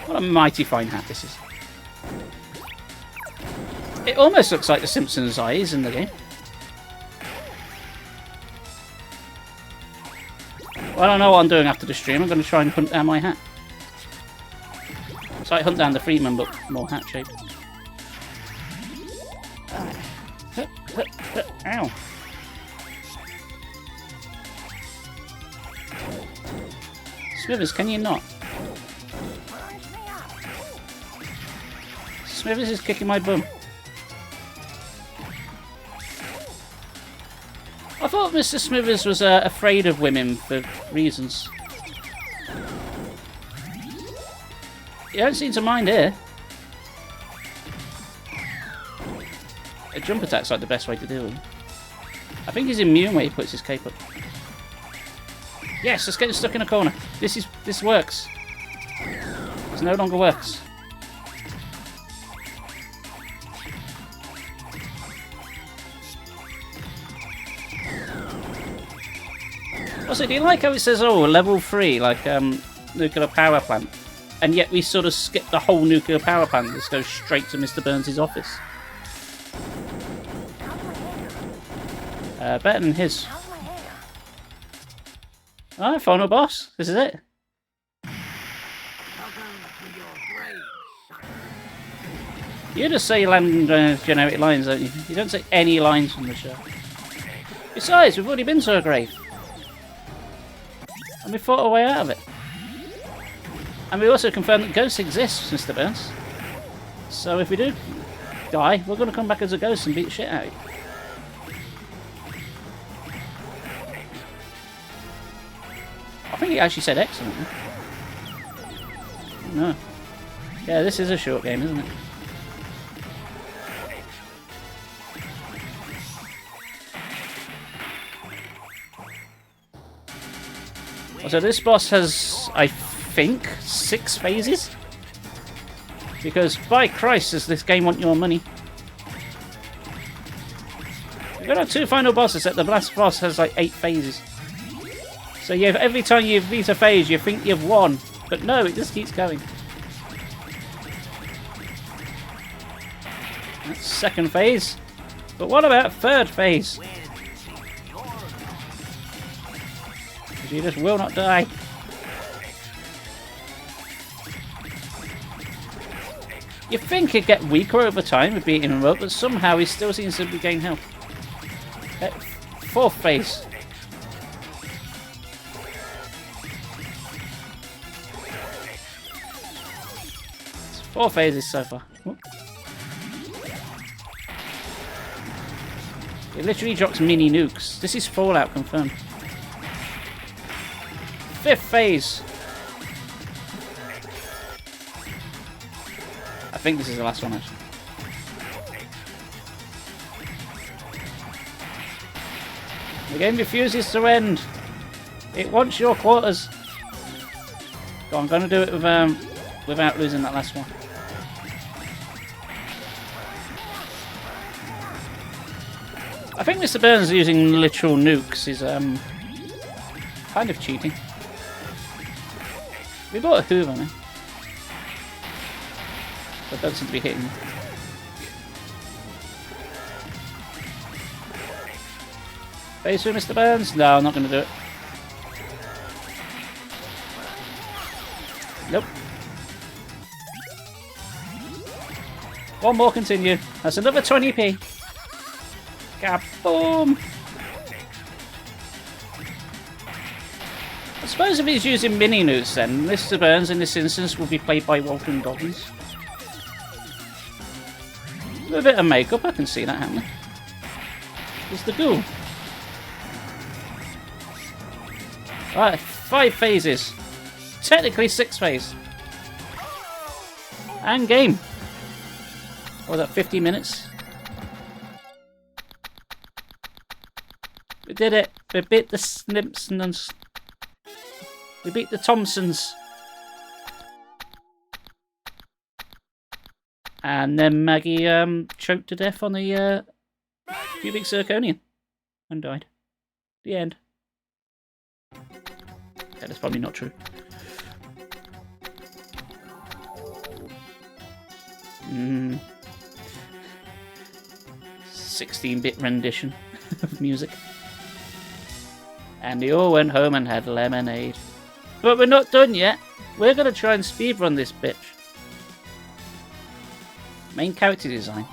What a mighty fine hat this is. It almost looks like the Simpsons eyes in the game. Well, I don't know what I'm doing after the stream. I'm going to try and hunt down my hat. It's like Hunt Down the Freeman, but more hat shaped. Ow. Smithers, can you not? Smithers is kicking my bum. I thought Mr. Smithers was afraid of women for reasons. You don't seem to mind here. A jump attack's like the best way to deal with him. I think he's immune when he puts his cape up. Yes, let's get him stuck in a corner. This works. This no longer works. Also, do you like how it says, oh, level 3, like nuclear power plant? And yet we sort of skip the whole nuclear power plant. Let's go straight to Mr. Burns' office. Better than his. Alright, final boss. This is it. You just say generic lines, don't you? You don't say any lines from the show. Besides, we've already been to a grave. And we fought our way out of it. And we also confirmed that ghosts exist, Mr. Burns. So if we do die, we're going to come back as a ghost and beat the shit out of you. I think he actually said excellent. No. Yeah, this is a short game, isn't it? So this boss has, I think, 6 phases. Because, by Christ, does this game want your money. You've got to have 2 final bosses, except the last boss has like 8 phases. So every time you beat a phase, you think you've won. But no, it just keeps going. That's 2nd phase. But what about 3rd phase? You just will not die. You think he'd get weaker over time with beating him up, but somehow he still seems to regain health. 4th phase. It's 4 phases so far. It literally drops mini nukes. This is Fallout confirmed. 5th phase. I think this is the last one, actually. The game refuses to end. It wants your quarters. Go on, I'm going to do it with, without losing that last one. I think Mr. Burns using literal nukes is kind of cheating. We bought a Hoover now. But don't seem to be hitting me. Face through, Mr. Burns? No, I'm not going to do it. Nope. One more continue. That's another 20p. Kaboom! I suppose if he's using mini nukes then, Mr. Burns in this instance will be played by Walter and Dobbins. With a bit of makeup, I can see that happening. It's the ghoul. Alright, 5 phases. Technically 6 phases. And game. What was that, 50 minutes? We did it. We beat the Simpsons. We beat the Thompsons. And then Maggie choked to death on the cubic zirconian and died. The end. Yeah, that's probably not true. 16-bit rendition of music. And they all went home and had lemonade. But we're not done yet. We're going to try and speedrun this bitch. Main character design.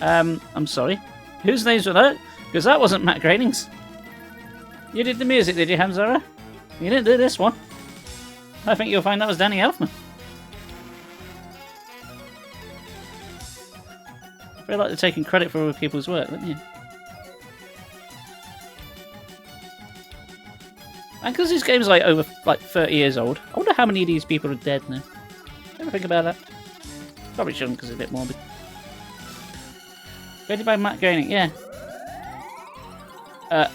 I'm sorry. Whose names were that? Because that wasn't Matt Groening's. You did the music, did you, Hamzara? You didn't do this one. I think you'll find that was Danny Elfman. I feel like they're taking credit for other people's work, don't you? And because this game's like over 30 years old, I wonder how many of these people are dead now. Ever think about that? Probably shouldn't because it's a bit morbid. Created by Matt Groening, yeah.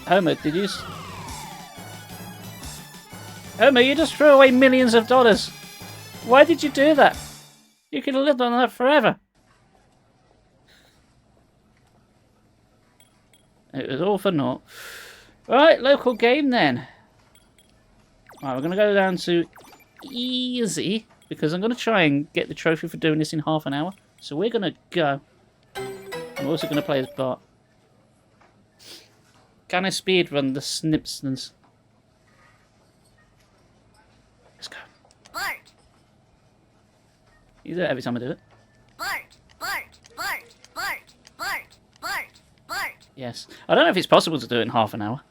Homer, did you... Homer, you just threw away millions of dollars. Why did you do that? You could have lived on that forever. It was all for naught. Right, local game then. Right, we're going to go down to easy, because I'm going to try and get the trophy for doing this in half an hour. So we're going to go. I'm also going to play as Bart. Can I speedrun the Simpsons? Let's go. Bart! You do it every time I do it. Bart! Bart! Bart! Bart! Bart! Bart! Bart! Yes. I don't know if it's possible to do it in half an hour.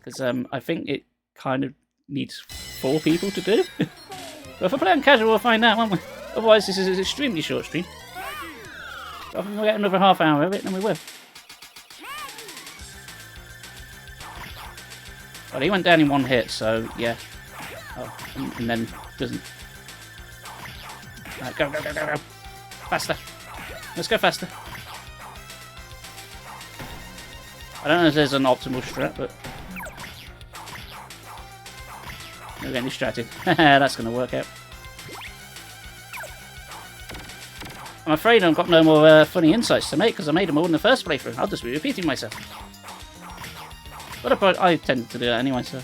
Because I think it kind of needs 4 people to do. But if I play on casual, we'll find out, won't we? Otherwise, this is an extremely short stream. But I think we'll get another half hour of it, and we will. Well, he went down in 1 hit, so yeah. Oh, and then doesn't. Right, go, go, go, go, go. Faster. Let's go faster. I don't know if there's an optimal strat, but... We're getting distracted. That's going to work out. I'm afraid I've got no more funny insights to make because I made them all in the first playthrough. I'll just be repeating myself. But I tend to do that anyway, so...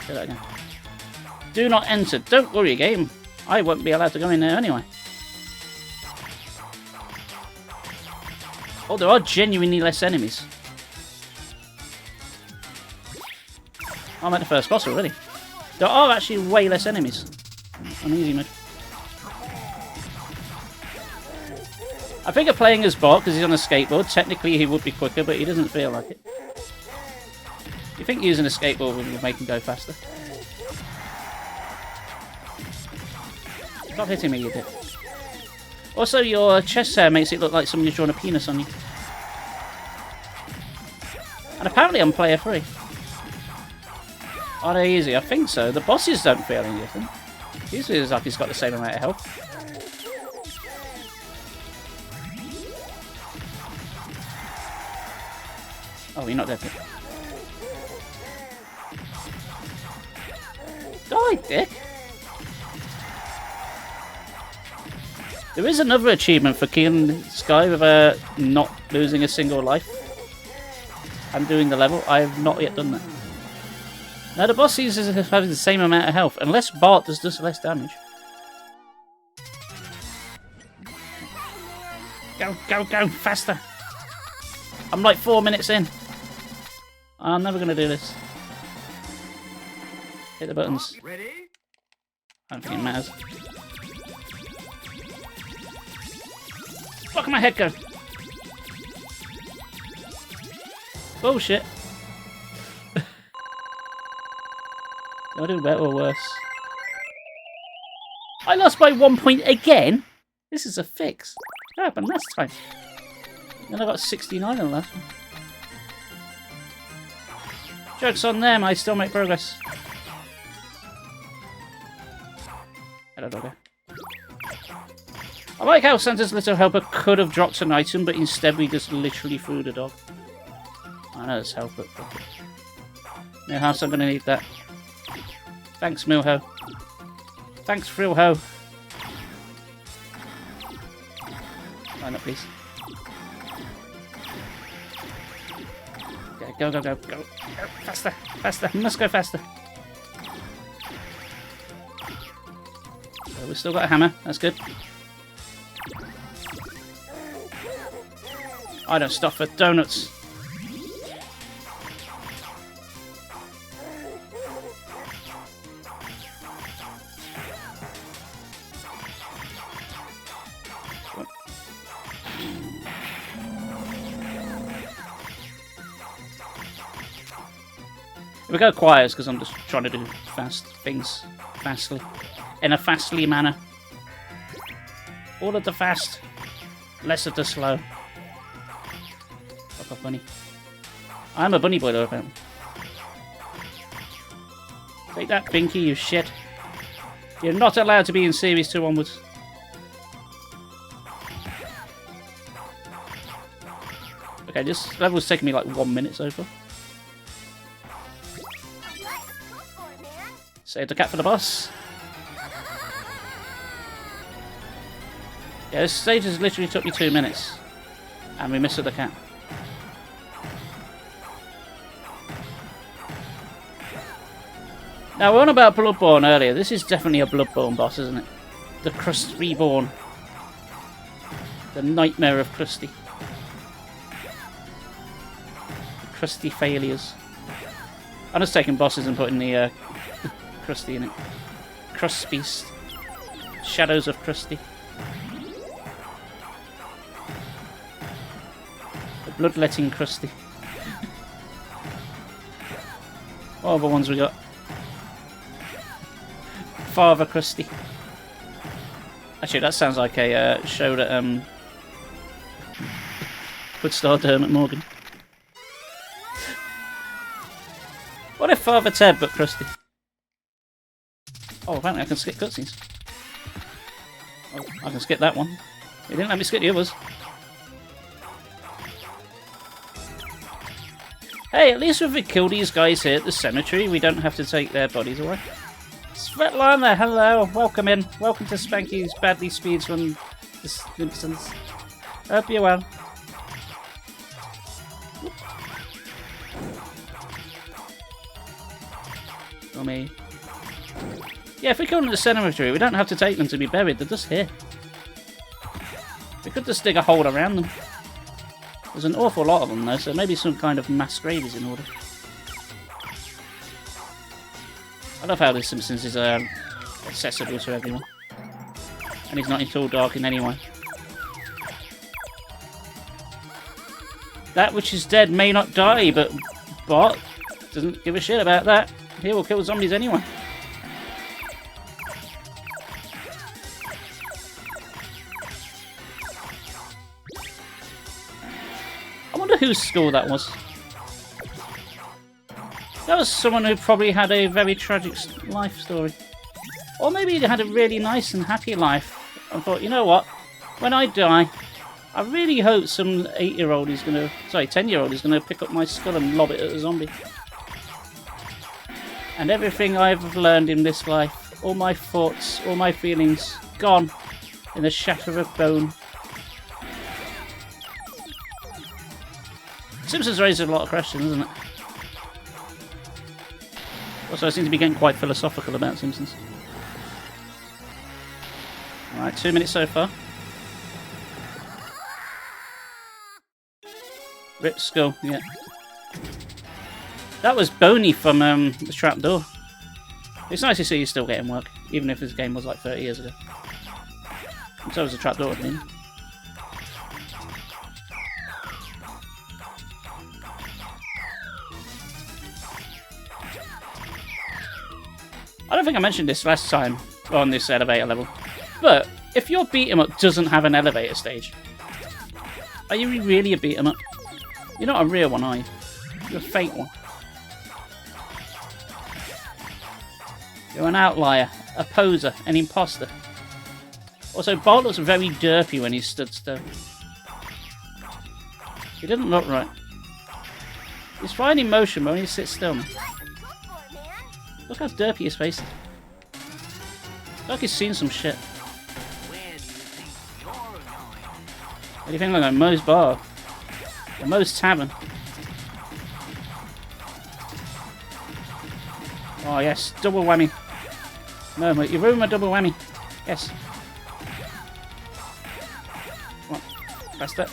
Do that again. Do not enter. Don't worry, game. I won't be allowed to go in there anyway. Oh, there are genuinely less enemies. I'm at the first boss already. There are actually way less enemies on easy mode. I think of playing as Bart because he's on a skateboard. Technically he would be quicker, but he doesn't feel like it. You think using a skateboard would make him go faster? Stop hitting me, you dick. Also, your chest hair makes it look like somebody's drawn a penis on you. And apparently I'm player free. Are they easy? I think so. The bosses don't feel any different. Usually it's like he's got the same amount of health. Oh, you're not dead yet. Die, dick! There is another achievement for killing this guy with not losing a single life and doing the level. I have not yet done that. Now the boss seems as if having the same amount of health, unless Bart does less damage. Go, go, go, faster! I'm like 4 minutes in. I'm never gonna do this. Hit the buttons. Ready? I don't think it matters. Fuck, my head go! Bullshit. Do I do better or worse? I lost by 1 point again? This is a fix. What happened last time? Then I got 69 in the last one. Joke's on them, I still make progress. Hello, doggo. I like how Santa's little helper could have dropped an item, but instead we just literally threw the dog. I know it's help, but fuck it. Millhouse, I'm gonna need that. Thanks, Millho. Thanks, Frillho. Line up, please. Okay, go, go, go, go. Go. Faster, faster. You must go faster. So we've still got a hammer. That's good. I don't stop for donuts. If we go quiet, it's because I'm just trying to do fast things fastly. In a fastly manner. All of the fast, less of the slow. Fuck off, bunny. I'm a bunny boy though, apparently. Take that, Binky, you shit. You're not allowed to be in Series 2 onwards. Okay, this level's taking me like 1 minute so far. Save the cat for the boss. Yeah, this stage has literally took me 2 minutes. And we missed the cat. Now, we're on about Bloodborne earlier. This is definitely a Bloodborne boss, isn't it? The Crust Reborn. The nightmare of Krusty. The Krusty failures. I'm just taking bosses and putting the Krusty in it. Crust Beast. Shadows of Krusty. The Bloodletting Krusty. What other ones we got? Father Krusty. Actually, that sounds like a show that would star Dermot Morgan. What if Father Ted but Krusty? Oh, apparently I can skip cutscenes. Oh, I can skip that one. He didn't let me skip the others. Hey, at least if we kill these guys here at the cemetery, we don't have to take their bodies away. Svetlana, hello, welcome in. Welcome to Spanky's Badly Speeds from the Simpsons. Hope you're well. For me. Yeah, if we kill them at the cemetery, we don't have to take them to be buried, they're just here. We could just dig a hole around them. There's an awful lot of them though, so maybe some kind of mass grave is in order. I love how The Simpsons is accessible to everyone. And he's not at all dark in any way. That which is dead may not die, but Bart doesn't give a shit about that. He will kill zombies anyway. I wonder whose school that was. That was someone who probably had a very tragic life story. Or maybe he had a really nice and happy life. I thought, you know what? When I die, I really hope some 8-year-old is gonna, sorry, 10-year-old is gonna pick up my skull and lob it at a zombie. And everything I've learned in this life, all my thoughts, all my feelings, gone in the shatter of bone. Simpsons raises a lot of questions, doesn't it? Also, I seem to be getting quite philosophical about Simpsons. Alright, 2 minutes so far. Rip skull, yeah. That was Boney from the trapdoor. It's nice to see he's still getting work, even if this game was like 30 years ago. And so was the trapdoor, I mean. I don't think I mentioned this last time on this elevator level, but if your beat 'em up doesn't have an elevator stage, are you really a beat 'em up? You're not a real one, are you? You're a fake one. You're an outlier, a poser, an imposter. Also, Bart looks very derpy when he stood still. He didn't look right. He's fine in motion, but when he sits still, man. Look how derpy his face is. It's like he's seen some shit. What do you think like Moe's Bar? Or Moe's Tavern? Oh yes, double whammy. No, mate, you ruined my double whammy. Yes. Come on, faster.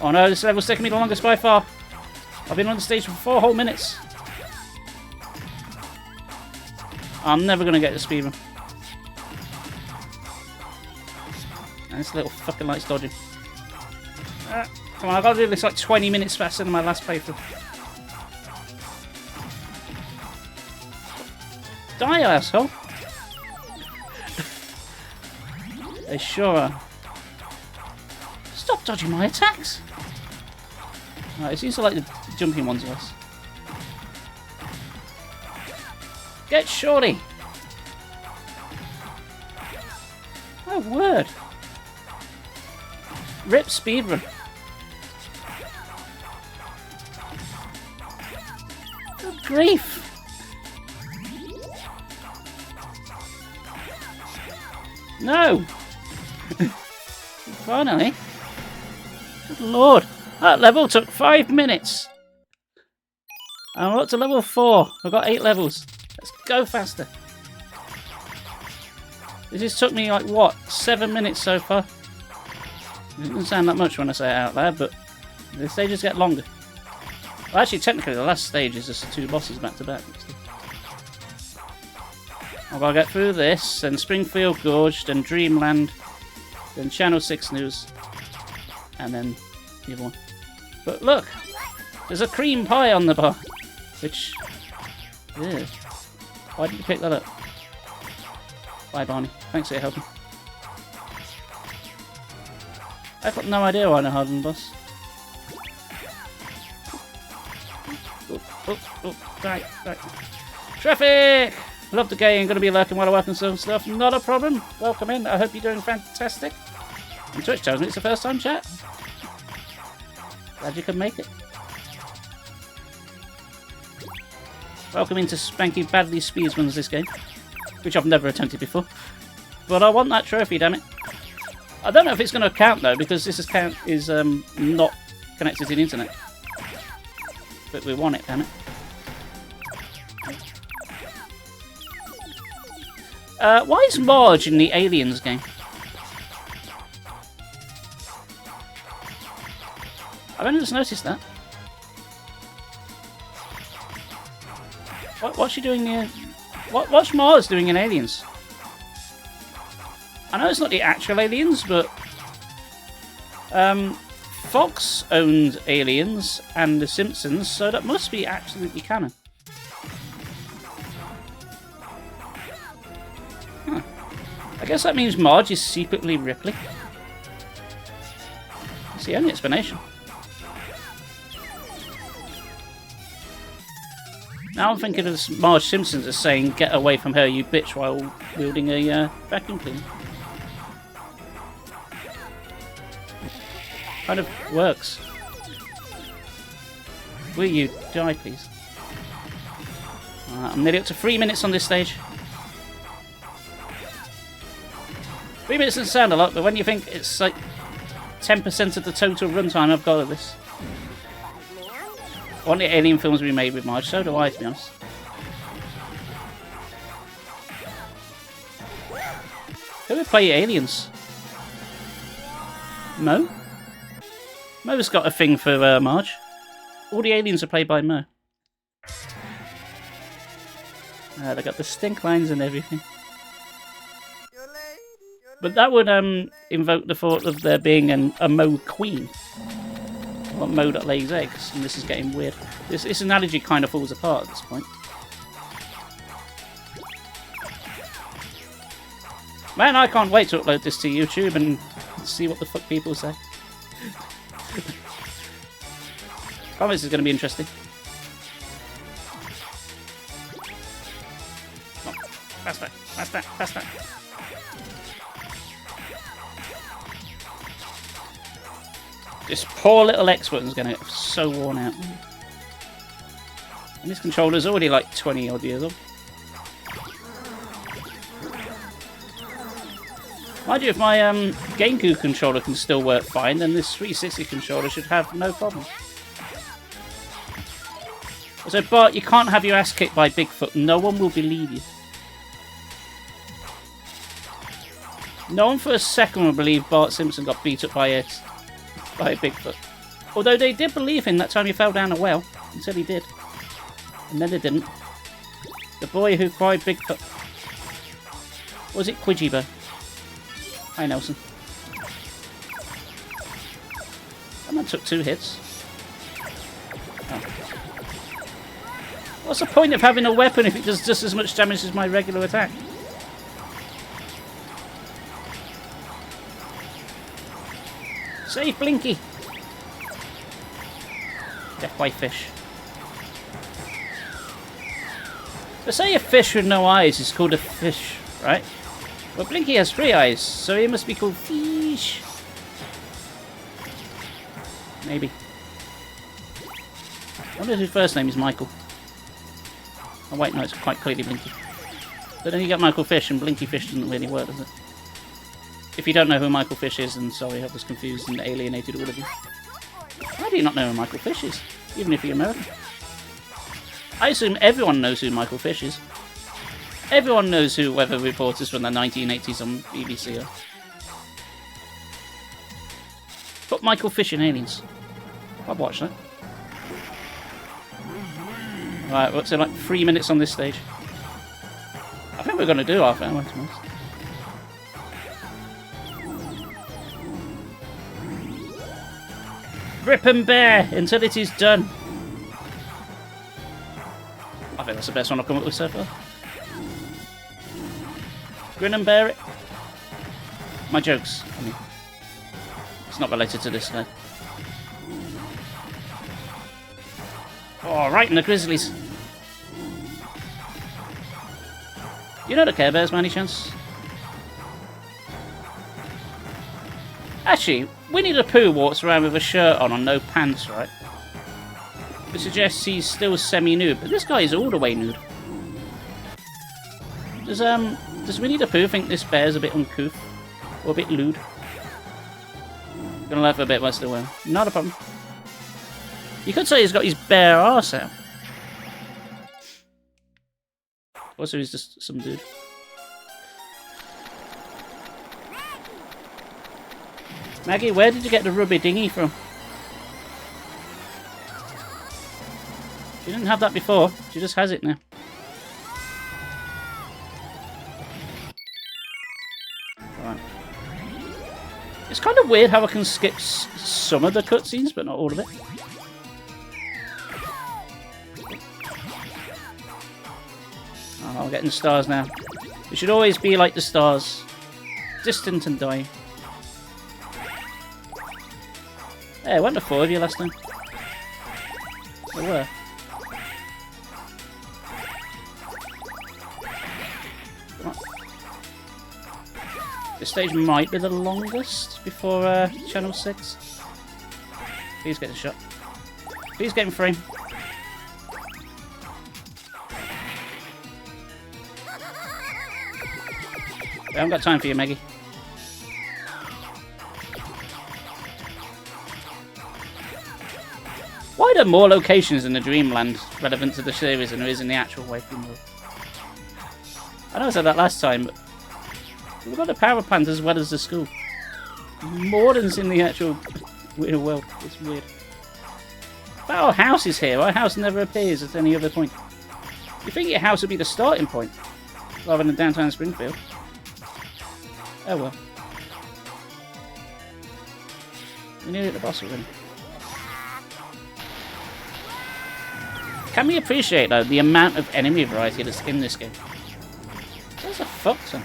Oh no, this level's taking me the longest by far. I've been on the stage for 4 whole minutes. I'm never gonna get the speedrun. And this little fucking light's dodging. Come on, I've got to do this like 20 minutes faster than my last playthrough. Die, asshole! They sure are. Stop dodging my attacks! Right, it seems to like the jumping ones less. Get shorty! Oh, word! Rip speedrun. Good grief! No! Finally! Good lord! That level took 5 minutes! I'm up to level 4. I've got 8 levels. Let's go faster. This has took me like, what, 7 minutes so far? It doesn't sound that much when I say it out loud, but the stages get longer. Well, actually, technically, the last stage is just 2 bosses back to back. I've got to get through this, then Springfield Gorge, then Dreamland, then Channel 6 News, and then the other one. But look, there's a cream pie on the bar, which, yeah. Why did you pick that up? Bye, Barney. Thanks for your helping. I've got no idea why I'm harder than the boss. Right. Traffic! Love the game, gonna be lurking while I work and some stuff. Not a problem. Welcome in. I hope you're doing fantastic. And Twitch tells me it's the first time chat. Glad you could make it. Welcome into Spanky Badly Speedruns this game, which I've never attempted before. But I want that trophy, damn it. I don't know if it's going to count though, because this is not connected to the internet. But we want it, damn it. Why is Marge in the Aliens game? I've only just noticed that. What's she doing here? What's Marge doing in Aliens? I know it's not the actual Aliens, but Fox owned Aliens and The Simpsons, so that must be absolutely canon. Huh. I guess that means Marge is secretly Ripley. That's the only explanation. Now I'm thinking of Marge Simpsons as saying, "Get away from her, you bitch," while wielding a vacuum cleaner. Kind of works. Will you die, please? I'm nearly up to 3 minutes on this stage. 3 minutes doesn't sound a lot, but when you think it's like 10% of the total runtime I've got of this. I want the Alien films to be made with Marge, so do I, to be honest. Who would play aliens? Mo? Mo's got a thing for Marge. All the aliens are played by Mo. They got the stink lines and everything. But that would invoke the thought of there being a Mo queen. Or Mo that lays eggs, and this is getting weird. This analogy kind of falls apart at this point. Man, I can't wait to upload this to YouTube and see what the fuck people say. Comments is going to be interesting. Oh, faster, faster, faster. This poor little X button's going to get so worn out. And this controller's already like 20 odd years old. Mind you, if my GameCube controller can still work fine, then this 360 controller should have no problem. So, Bart, you can't have your ass kicked by Bigfoot. No one will believe you. No one for a second will believe Bart Simpson got beat up by a Bigfoot. Although they did believe him that time he fell down a well. Until he did. And then they didn't. The boy who cried Bigfoot. Was it Quidgibo? Hi, Nelson. That man took 2 hits. Oh. What's the point of having a weapon if it does just as much damage as my regular attack? Save Blinky! Death by fish. They say a fish with no eyes is called a fish, right? Well, Blinky has 3 eyes, so he must be called Fish. Maybe. I wonder if his first name is Michael. Oh wait, no, it's quite clearly Blinky. But then you got Michael Fish, and Blinky Fish doesn't really work, does it? If you don't know who Michael Fish is, then sorry, I was confused and alienated all of you. How do you not know who Michael Fish is? Even if you're American? I assume everyone knows who Michael Fish is. Everyone knows who weather reporters from the 1980s on BBC are. Put Michael Fish in Aliens. I'd watch that. Right, what's it like 3 minutes on this stage? I think we're going to do half an hour, to be honest. Rip and bear until it is done. I think that's the best one I've come up with so far. Grin and bear it. My jokes. I mean, it's not related to this though. Oh, right in the Grizzlies. You know the Care Bears by any chance? Actually, Winnie the Pooh walks around with a shirt on and no pants, right? Which suggests he's still semi-nude, but this guy is all the way nude. Does Winnie the Pooh think this bear's a bit uncouth? Or a bit lewd? Gonna laugh a bit, but still will. Not a problem. You could say he's got his bare arse out. Also, he's just some dude. Maggie, where did you get the rubber dinghy from? She didn't have that before. She just has it now. Right. It's kind of weird how I can skip some of the cutscenes, but not all of it. Oh, I'm getting stars now. We should always be like the stars. Distant and dying. Hey, I went to 4 of you last time. There were. This stage might be the longest before Channel 6. Please get the shot. Please get in frame. I haven't got time for you, Maggie. Why are there more locations in the Dreamland relevant to the series than there is in the actual Waking World? I know I said that last time, but we've got the power plant as well as the school. More than's in the actual real world. It's weird. But our house is here. Our house never appears at any other point. You think your house would be the starting point, rather than downtown Springfield? Oh well. We're nearly at the boss already. Can we appreciate, though, the amount of enemy variety that's in this game? There's a fuck ton.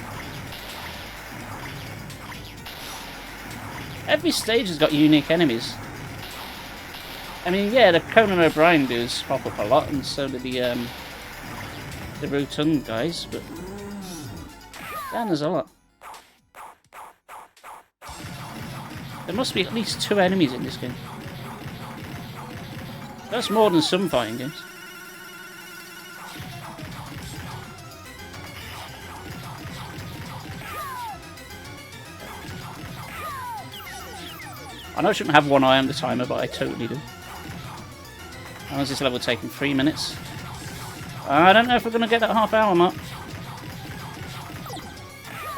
Every stage has got unique enemies. I mean, yeah, the Conan O'Brien dudes pop up a lot, and so do the Rotund guys, but damn, there's a lot. There must be at least 2 enemies in this game. That's more than some fighting games. I know I shouldn't have one eye on the timer, but I totally do. How is this level taking? 3 minutes? I don't know if we're going to get that half-hour mark.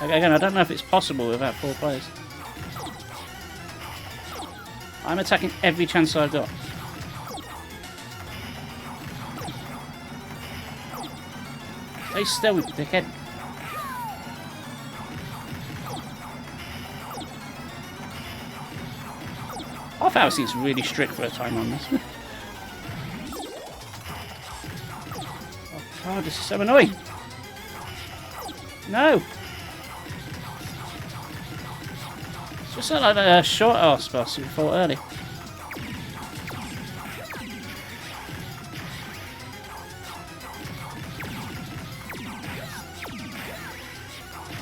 Again, I don't know if it's possible without 4 players. I'm attacking every chance I've got. Stay still, you dickhead. Half-hour seems really strict for a time on this. Oh god, this is so annoying. No! It's just like a short ass boss we fought early.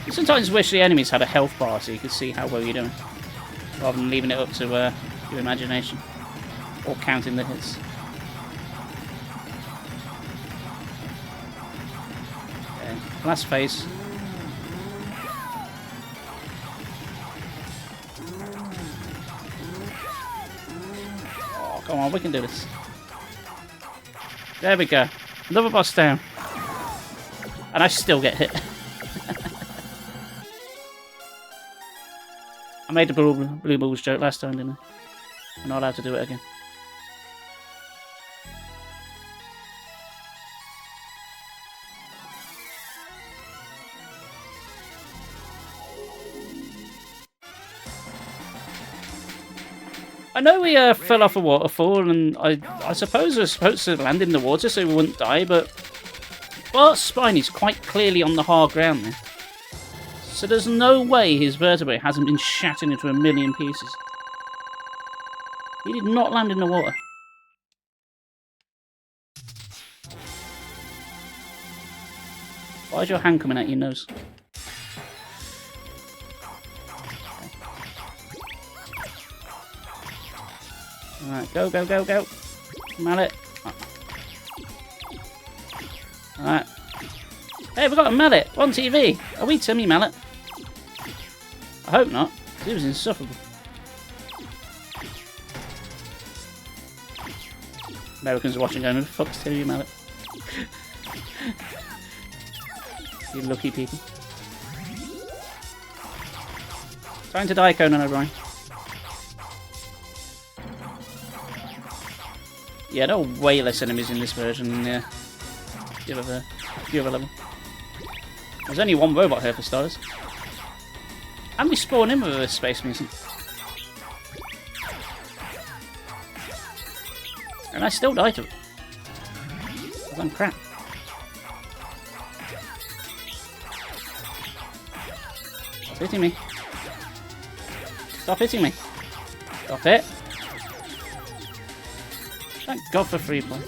I sometimes wish the enemies had a health bar so you could see how well you're doing, rather than leaving it up to your imagination or counting the hits. Okay, last phase. Oh, come on, we can do this. There we go. Another boss down. And I still get hit. I made the blue balls joke last time, didn't I? I'm not allowed to do it again. I know we fell off a waterfall, and I suppose we were supposed to land in the water so we wouldn't die, but Bart's spine is quite clearly on the hard ground there. So there's no way his vertebrae hasn't been shattered into a million pieces. He did not land in the water. Why is your hand coming out your nose? Alright, go, go, go, go. Mallet. Alright. Hey, we got a mallet on TV. Are we Timmy Mallet? I hope not. He was insufferable. Americans are watching going, who the fuck's Timmy Mallet? You lucky people. Time to die, Conan O'Brien. Yeah, there are way less enemies in this version than the other level. There's only one robot here for starters. And we spawn in with a space mutant. And I still die to it. Because I'm crap. Stop hitting me. Stop hitting me. Stop it. Thank God for free play.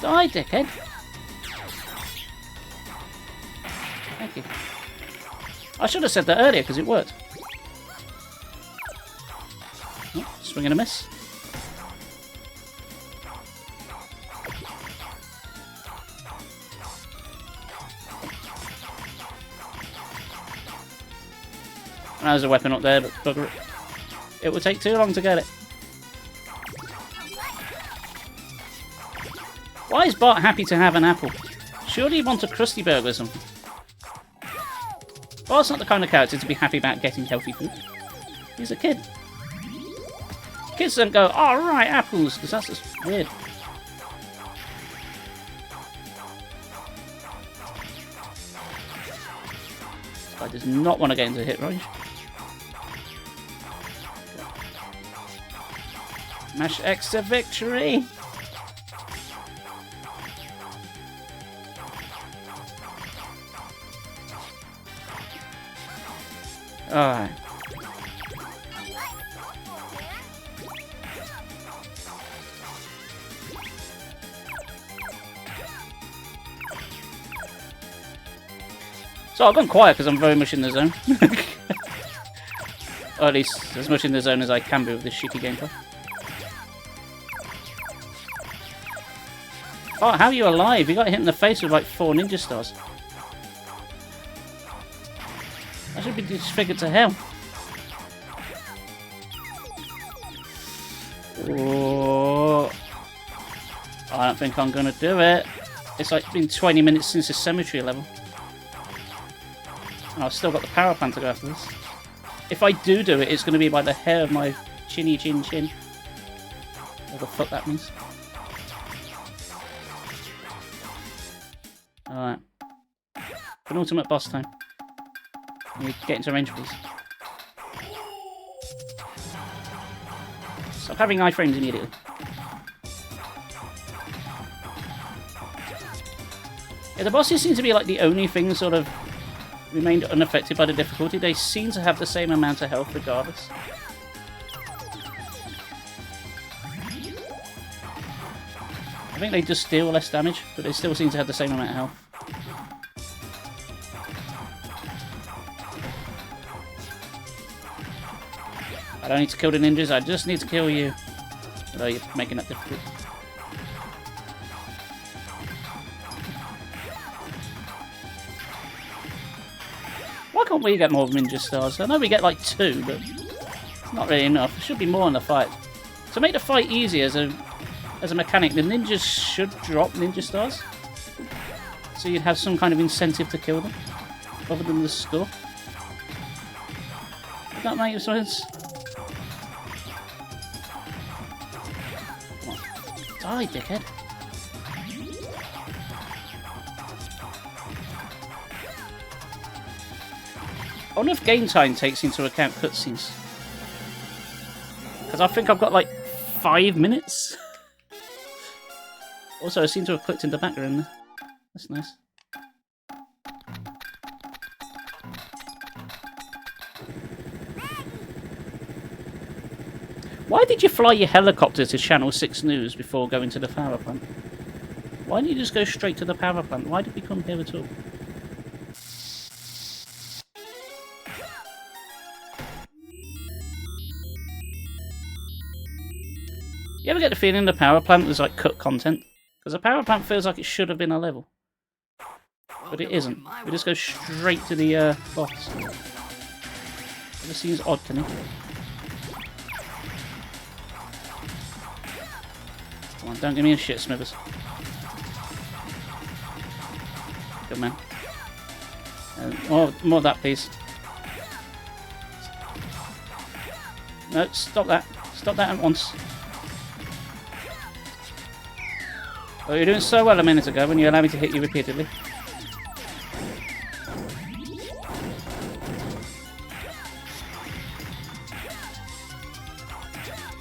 Die, dickhead. Thank you. I should have said that earlier because it worked. Oh, swing and a miss. There's a weapon up there, but bugger it. It would take too long to get it. Why is Bart happy to have an apple? Surely he'd want a Krusty Burger or something. Bart's not the kind of character to be happy about getting healthy food. He's a kid. Kids don't go, oh right, apples, because that's just weird. I does not want to get into hit range. Mash X to victory! Alright. So I've gone quiet because I'm very much in the zone. Or at least as much in the zone as I can be with this shitty gameplay. Oh, how are you alive? You got hit in the face with like 4 ninja stars. I should be disfigured to hell. Oh, I don't think I'm gonna do it. It's like been 20 minutes since the cemetery level. And I've still got the power plant to go after this. If I do it, it's gonna be by the hair of my chinny chin chin. What the fuck that means. Alright. Penultimate boss time. Can you get into range, please? Stop having iframes immediately. Yeah, the bosses seem to be like the only thing sort of remained unaffected by the difficulty. They seem to have the same amount of health regardless. I think they just deal less damage, but they still seem to have the same amount of health. I don't need to kill the ninjas, I just need to kill you. Although you're making that difficult. Why can't we get more ninja stars? I know we get like 2, but it's not really enough. There should be more in the fight. To make the fight easier as a mechanic, the ninjas should drop ninja stars. So you'd have some kind of incentive to kill them, other than the score. Would that make sense? Come on. Die, dickhead. I wonder if game time takes into account cutscenes. Because I think I've got like 5 minutes. Also, I seem to have clicked in the background there. That's nice. Why did you fly your helicopter to Channel 6 News before going to the power plant? Why didn't you just go straight to the power plant? Why did we come here at all? You ever get the feeling the power plant was like cut content? Because the power plant feels like it should have been a level. But it isn't. We just go straight to the boss. It just seems odd to me. Come on, don't give me a shit, Smithers. Good man. More of that, please. No, stop that. Stop that at once. Oh, you were doing so well a minute ago when you allowed me to hit you repeatedly.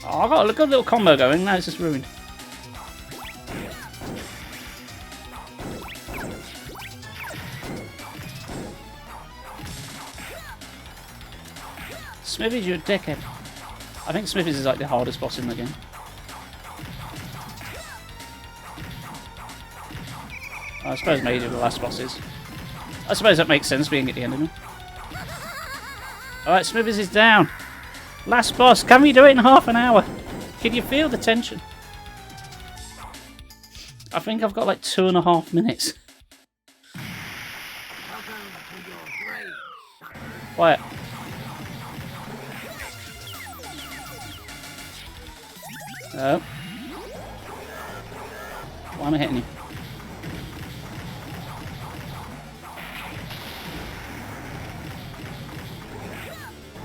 Oh, I got a good little combo going, now it's just ruined. Smithies, you're a dickhead. I think Smithies is like the hardest boss in the game. I suppose maybe the last boss is. I suppose that makes sense being at the end of it. Alright, Smithers is down. Last boss. Can we do it in half an hour? Can you feel the tension? I think I've got like 2.5 minutes. Quiet. Oh. Why am I hitting you?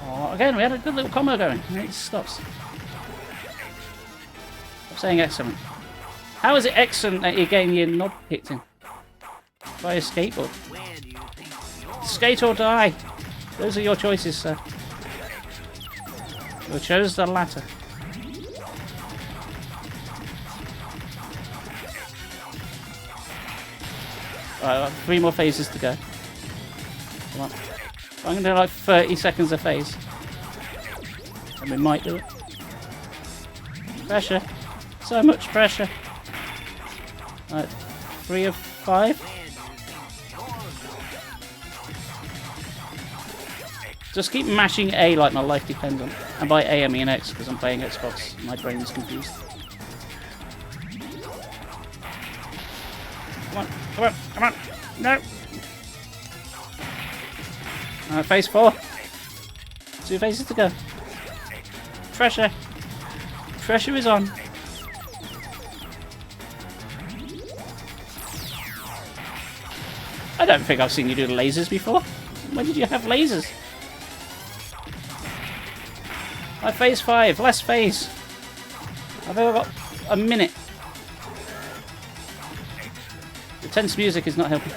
Oh, again, we had a good little combo going. And it stops. I'm saying excellent. How is it excellent that you're getting your knob kicked in? By a skateboard. Skate or die. Those are your choices, sir. You chose the latter. Alright, I've got 3 more phases to go. Come on. I'm going to do like 30 seconds a phase. And we might do it. Pressure. So much pressure. Alright, 3 of 5. Just keep mashing A like my life depends on it. And by A I mean X because I'm playing Xbox. My brain is confused. Come on, come on, come on. No. Alright, phase 4. 2 phases to go. Pressure. Pressure is on. I don't think I've seen you do the lasers before. When did you have lasers? Phase 5, last phase. I've only got a minute. The tense music is not helping.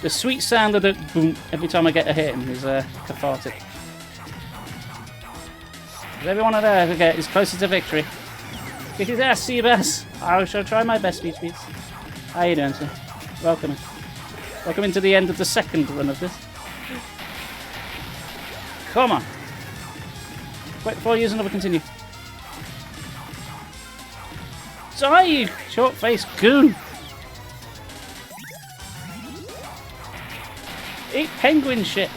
The sweet sound of the boom every time I get a hit is cathartic. Is everyone there who is closer to victory? Kick his ass, Seabass! I shall try my best, Beach Beats. How you doing, sir? Welcome. Welcome into the end of the second run of this. Come on. Wait before I use another continue. Die, you short-faced goon! Eat penguin shit!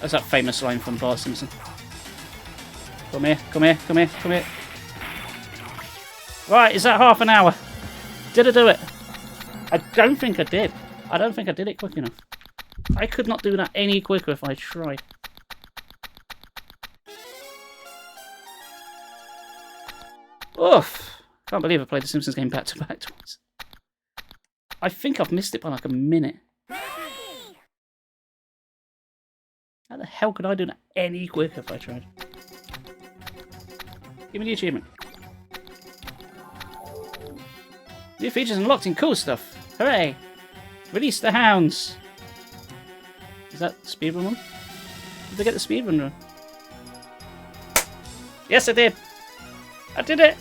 That's that famous line from Bart Simpson. Come here, come here, come here, come here. Right, is that half an hour? Did I do it? I don't think I did. I don't think I did it quick enough. I could not do that any quicker if I tried. Oof. Can't believe I played the Simpsons game back to back twice. I think I've missed it by like a minute. How the hell could I do that any quicker if I tried? Give me the achievement. New features unlocked in cool stuff. Hooray! Release the hounds. Is that the speedrun one? Did I get the speedrun run? Yes, I did. I did it.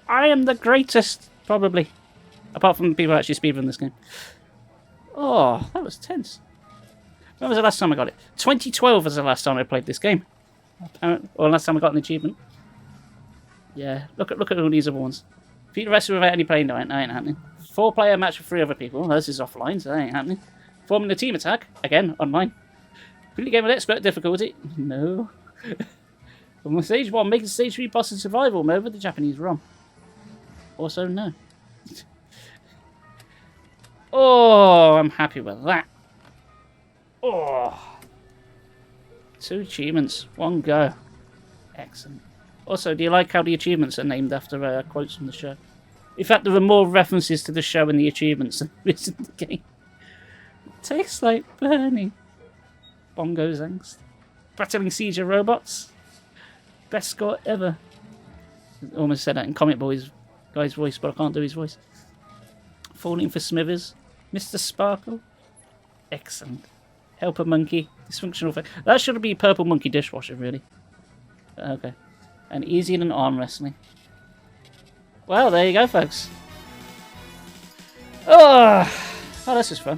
I am the greatest, probably. Apart from the people who actually speedrun this game. Oh, that was tense. When was the last time I got it? 2012 was the last time I played this game. Apparently, or last time I got an achievement. Yeah, look at all these other ones. Beat the rest without any playing, that ain't happening. 4-player match with 3 other people. This is offline, so that ain't happening. Forming a team attack, again online. Complete game with expert difficulty. No. From stage 1, making stage 3 boss in survival mode with the Japanese ROM. Also no. Oh, I'm happy with that. Oh. 2 achievements, 1 go. Excellent. Also, do you like how the achievements are named after quotes from the show? In fact, there are more references to the show in the achievements than there is in the game. It tastes like burning. Bongo's angst. Battling siege of robots. Best score ever. I almost said that in Comic Boy's guy's voice, but I can't do his voice. Falling for Smithers. Mr. Sparkle. Excellent. Helper Monkey. Dysfunctional face. That should be Purple Monkey Dishwasher, really. Okay. And easier than arm wrestling. Well, there you go, folks. Oh, Oh, this is fun.